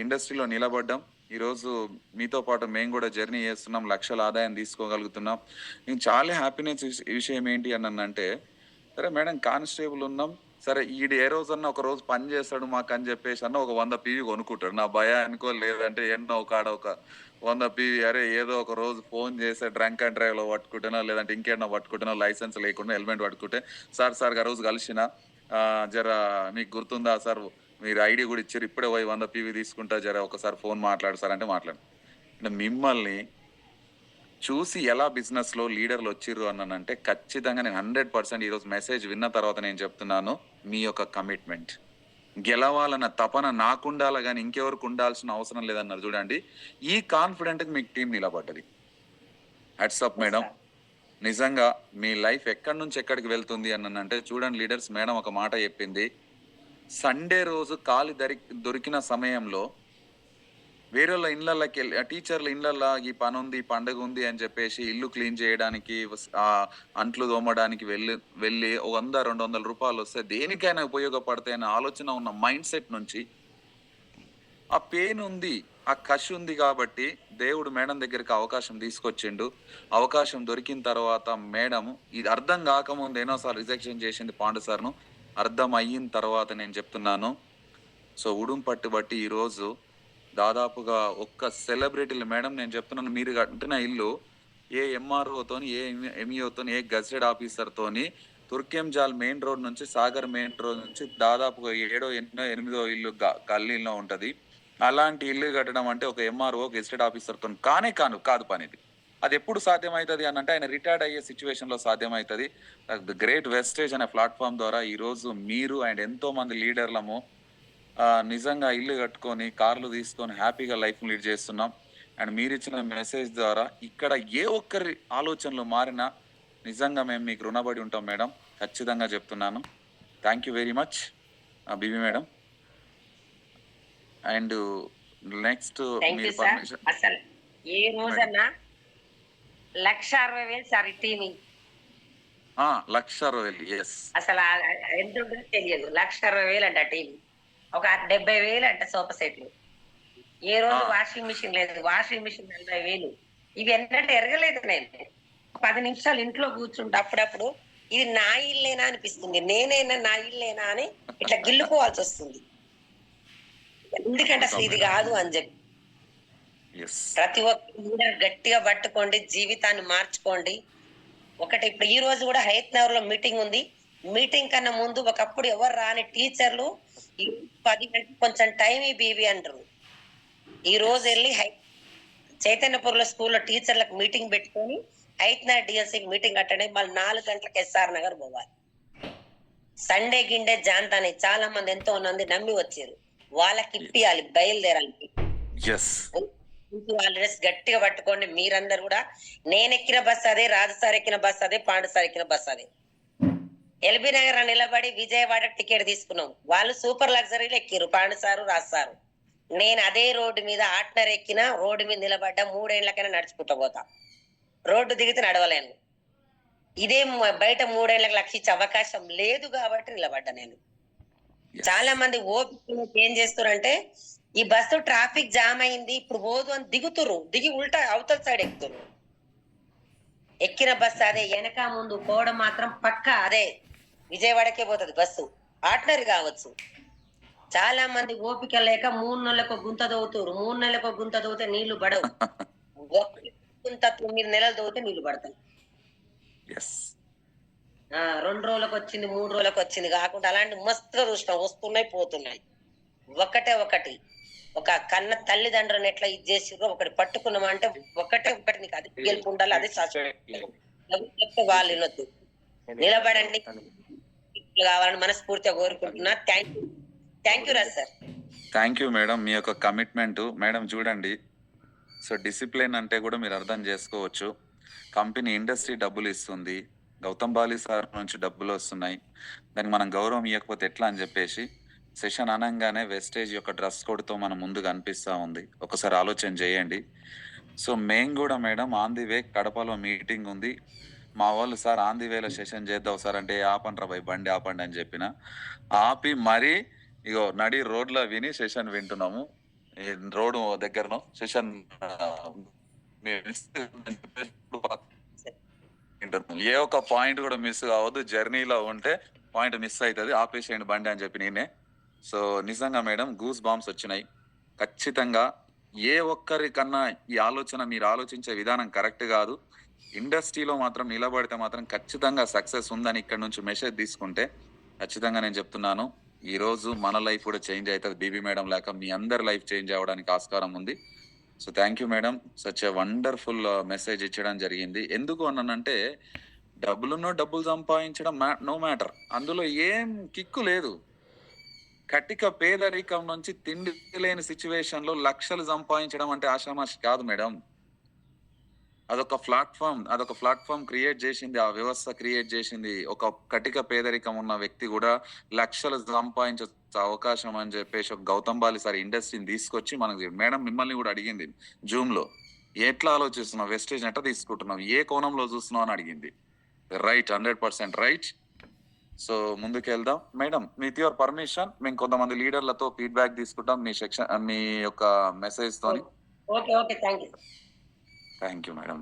A: ఇండస్ట్రీలో నిలబడ్డాం. ఈరోజు మీతో పాటు మేము కూడా జర్నీ చేస్తున్నాం, లక్షల ఆదాయం తీసుకోగలుగుతున్నాం. నేను చాలా హ్యాపీనెస్ విషయం ఏంటి అని అంటే, సరే మేడం కానిస్టేబుల్ ఉన్నాం, సరే ఈడు ఏ రోజన్నా ఒక రోజు పని చేస్తాడు మాకు అని చెప్పేసి అన్న ఒక 100 PV కొనుక్కుంటాడు నా భయానికో, లేదంటే ఎన్నో కాడ ఒక 100 PV, అరే ఏదో ఒక రోజు ఫోన్ చేస్తే డ్రంక్ అండ్ డ్రైవ్ లో పట్టుకుంటున్నా, లేదంటే ఇంకేమన్నా పట్టుకుంటున్నా, లైసెన్స్ లేకుండా హెల్మెట్ పట్టుకుంటే, సార్ ఆ రోజు కలిసిన జర మీకు గుర్తుందా సార్, మీరు ఐడి కూడా ఇచ్చారు, ఇప్పుడే పోయి 100 PV తీసుకుంటా, జర ఒకసారి ఫోన్ మాట్లాడు సార్ అంటే మాట్లాడు. అంటే మిమ్మల్ని చూసి ఎలా బిజినెస్ లో లీడర్లు వచ్చిర్రు అన్నానంటే ఖచ్చితంగా నేను 100% ఈరోజు మెసేజ్ విన్న తర్వాత నేను చెప్తున్నాను, మీ యొక్క కమిట్మెంట్, గెలవాలన్న తపన నాకుండాల కానీ ఇంకెవరికి ఉండాల్సిన అవసరం లేదన్నారు చూడండి. ఈ కాన్ఫిడెంట్ మీకు టీం నిలబడ్డది. Hats off madam. నిజంగా మీ లైఫ్ ఎక్కడి నుంచి ఎక్కడికి వెళ్తుంది అనంటే చూడండి లీడర్స్, మేడం ఒక మాట చెప్పింది, సండే రోజు ఖాళీ దొరికిన సమయంలో వేరేళ్ళ ఇళ్ళకి వెళ్ళి, టీచర్ల ఇళ్ళల్లో ఈ పని ఉంది, పండుగ ఉంది అని చెప్పేసి ఇల్లు క్లీన్ చేయడానికి, అంట్లు తోమడానికి వెళ్ళి 100-200 రూపాయలు వస్తే దేనికైనా ఉపయోగపడతాయి అనే ఆలోచన ఉన్న మైండ్ సెట్ నుంచి ఆ పెయిన్ ఉంది, ఆ కష్ ఉంది కాబట్టి దేవుడు మేడం దగ్గరికి అవకాశం తీసుకొచ్చిండు. అవకాశం దొరికిన తర్వాత మేడం ఇది అర్థం కాకముందు ఎన్నోసార్లు రిజెక్షన్ చేసింది పాండు సార్ను, అర్థం అయిన తర్వాత నేను చెప్తున్నాను. సో ఉడుం పట్టుబట్టి ఈరోజు దాదాపుగా ఒక్క సెలబ్రిటీలు మేడం నేను చెప్తున్నాను, మీరు కట్టిన ఇల్లు ఏ ఎంఆర్ఓతోని, ఏ ఎంఈఓతోని, ఏ గజెట్ ఆఫీసర్తోని తుర్కెంజాల్ మెయిన్ రోడ్ నుంచి సాగర్ మెయిన్ రోడ్ నుంచి దాదాపుగా 7-8 ఇల్లు గల్లీలో ఉంటది. అలాంటి ఇల్లు కట్టడం అంటే ఒక ఎంఆర్ఓ గెజిటెడ్ ఆఫీసర్తో కాదు పనిది. అది ఎప్పుడు సాధ్యమవుతుంది అని అంటే ఆయన రిటైర్డ్ అయ్యే సిచ్యువేషన్ లో సాధ్యమవుతుంది. ద గ్రేట్ వెస్టేజ్ అనే ప్లాట్ఫామ్ ద్వారా ఈ రోజు మీరు అండ్ ఎంతో మంది లీడర్లము నిజంగా ఇల్లు కట్టుకొని కార్లు తీసుకొని హ్యాపీగా లైఫ్ లీడ్ చేస్తున్నాం. అండ్ మీరు ఇచ్చిన మెసేజ్ ద్వారా ఇక్కడ ఏ ఒక్కరి ఆలోచనలు మారినా నిజంగా మేము మీకు రుణపడి ఉంటాం మేడం, ఖచ్చితంగా చెప్తున్నాను. Thank you very much B B madam. And next మీరు పర్మిషన్,
B: అసలు ఏ రోజన్నా 1,60,000 సార్ ఈ టీవీ
A: 1,60,000. ఎస్,
B: అసలు ఎంత ఉంటుందో తెలియదు. 1,60,000 అంట టీవీ, ఒక 70,000 అంట సోఫా సెట్లు. ఏ రోజు వాషింగ్ మిషన్ లేదు, వాషింగ్ మిషన్ 40,000. ఇవి ఎన్నట్టు ఎరగలేదు. నేను 10 నిమిషాలు ఇంట్లో కూర్చుంటే అప్పుడప్పుడు ఇది నా ఇల్లేనా అనిపిస్తుంది, నేనైనా నా ఇల్లేనా అని ఇట్లా గిల్లుకోవాల్సి వస్తుంది. ఎందుకంటే అసలు ఇది కాదు అని చెప్పి ప్రతి ఒక్క గట్టిగా పట్టుకోండి, జీవితాన్ని మార్చుకోండి. ఒకటి ఇప్పుడు ఈ రోజు కూడా హయత్ నగర్ లో మీటింగ్ ఉంది. మీటింగ్ కన్నా ముందు ఒకప్పుడు ఎవరు రాని టీచర్లు 10 గంటలు కొంచెం టైం బీబీ అంటారు. ఈ రోజు వెళ్ళి చైతన్యపూర్లో స్కూల్లో టీచర్లకు మీటింగ్ పెట్టుకొని 5:30 డిఎస్సి మీటింగ్ అటెండ్ అయ్యి మళ్ళీ 4 గంటలకు ఎస్ఆర్ నగర్ పోవాలి. సండే గిండే జాంతాని చాలా మంది ఎంతో మంది నమ్మి వచ్చారు. వాళ్ళకి ఇప్పియాలి, బయలుదేరాలి.
A: ఎస్
B: వాళ్ళ డ్రెస్ గట్టిగా పట్టుకోండి. మీరందరూ కూడా నేను ఎక్కిన బస్ అదే, రాజు సార్ ఎక్కిన బస్ అదే, పాండు సార్ ఎక్కిన బస్ అదే. ఎల్బీ నగర్ నిలబడి విజయవాడ టికెట్ తీసుకున్నాం. వాళ్ళు సూపర్ లగ్జరీలో ఎక్కిరు, పాండు సారు, రాజు సారు. నేను అదే రోడ్డు మీద ఆట్నర్ ఎక్కిన, రోడ్డు మీద నిలబడ్డా. 3 ఏళ్లకైనా నడుచుకుంటూ పోతా. రోడ్డు దిగితే నడవలేను. ఇదే బయట 3 ఏళ్లకు లక్షించే అవకాశం లేదు కాబట్టి నిలబడ్డా నేను. చాలా మంది ఓపిక ఏం చేస్తారంటే, ఈ బస్సు ట్రాఫిక్ జామ్ అయింది ఇప్పుడు పోదు అని దిగుతురు, దిగి ఉల్టా అవతల సైడ్ ఎక్కుతురు. ఎక్కిన బస్సు అదే, వెనక ముందు పోవడం మాత్రం పక్క అదే. విజయవాడకే పోతుంది బస్సు, ఆర్డినరీ కావచ్చు. చాలా మంది ఓపిక లేక 3 నెలలకు గుంత దవ్వుతారు. 3 నెలలకు గుంత దవ్వుతే నీళ్లు పడవు. గుంత 9 నెలలు దవ్వుతే నీళ్లు పడతాయి. 2 రోజులకు వచ్చింది, 3 రోజులకు వచ్చింది కాకుండా అలాంటి మస్తుగా చూసినాం, వస్తున్నాయి పోతున్నాయి. ఒకటి ఒక కన్న తల్లిదండ్రులను ఎట్లా ఇది చేసిర్రో ఒకటి పట్టుకున్నామంటే ఒకటి నీకు అది గెలుపు ఉండాలి, అదే శాశ్వత. వాళ్ళు వినొద్దు, నిలబడండి కావాలని మనస్ఫూర్తిగా కోరుకుంటున్నా. Thank you Raj sir.
A: Thank you madam, మీ యొక్క కమిట్మెంట్. మేడం చూడండి, సో డిసిప్లిన్ అంటే కూడా మీరు అర్థం చేసుకోవచ్చు. కంపెనీ ఇండస్ట్రీ డబ్బులు ఇస్తుంది, గౌతమ్ బాలి సార్ నుంచి డబ్బులు వస్తున్నాయి, దానికి మనం గౌరవం ఇవ్వకపోతే ఎట్లా అని చెప్పేసి సెషన్ అనగానే వెస్టేజ్ యొక్క డ్రెస్ కోడ్తో మనం ముందుగా అనిపిస్తూ ఉంది. ఒకసారి ఆలోచన చేయండి. సో మేము కూడా మేడం ఆన్ ది వే కడపలో మీటింగ్ ఉంది, మా వాళ్ళు సార్ ఆన్ ది వేలో సెషన్ చేద్దాం సార్ అంటే ఆపండి రా భయ్, బండి ఆపండి అని చెప్పిన. ఆపి మరీ ఇగో నడి రోడ్లో విని సెషన్ వింటున్నాము. రోడ్డు దగ్గరను సెషన్ ఏ ఒక్క పాయింట్ కూడా మిస్ కావద్దు. జర్నీలో ఉంటే పాయింట్ మిస్ అవుతుంది, ఆపేసేయండి బండి అని చెప్పి నేనే. సో నిజంగా మేడం గూస్ బాంబ్స్ వచ్చినాయి. ఖచ్చితంగా ఏ ఒక్కరికన్నా ఈ ఆలోచన, మీరు ఆలోచించే విధానం కరెక్ట్ కాదు. ఇండస్ట్రీలో మాత్రం నిలబడితే మాత్రం ఖచ్చితంగా సక్సెస్ ఉందని ఇక్కడ నుంచి మెసేజ్ తీసుకుంటే ఖచ్చితంగా నేను చెప్తున్నాను, ఈ రోజు మన లైఫ్ కూడా చేంజ్ అవుతుంది. బీబీ మేడం లేక మీ అందరి లైఫ్ చేంజ్ అవ్వడానికి ఆస్కారం ఉంది. So thank you madam, such a wonderful message ఇచ్చడం జరిగింది. ఎందుకు అన్నానంటే, డబ్బులు సంపాదించడం నో మ్యాటర్, అందులో ఏం కిక్కు లేదు. కటిక పేదరికం నుంచి తిండి లేని సిచ్యువేషన్ లో లక్షలు సంపాదించడం అంటే ఆషామాషి కాదు మేడం. అదొక ప్లాట్ఫామ్ క్రియేట్ చేసింది, ఆ వ్యవస్థ క్రియేట్ చేసింది. ఒక కటిక పేదరికం ఉన్న వ్యక్తి కూడా లక్షలు సంపాదించే అవకాశం అని చెప్పేసి ఒక గౌతమ్ బాలి సార్ ఇండస్ట్రీని తీసుకొచ్చి మనకి, మేడం మిమ్మల్ని కూడా అడిగింది జూమ్ లో, ఎట్లా ఆలోచిస్తున్నావు, వెస్టేజ్ ఎట్లా తీసుకుంటున్నావు, ఏ కోణంలో చూస్తున్నావు అని అడిగింది. Right, 100% right. సో ముందుకు వెళ్దాం మేడం, విత్ యువర్ పర్మిషన్ మేము కొంతమంది లీడర్లతో ఫీడ్బ్యాక్ తీసుకుంటాం మీ సెక్షన్, మీ యొక్క మెసేజ్ తోని.
B: Okay, thank you
A: madam.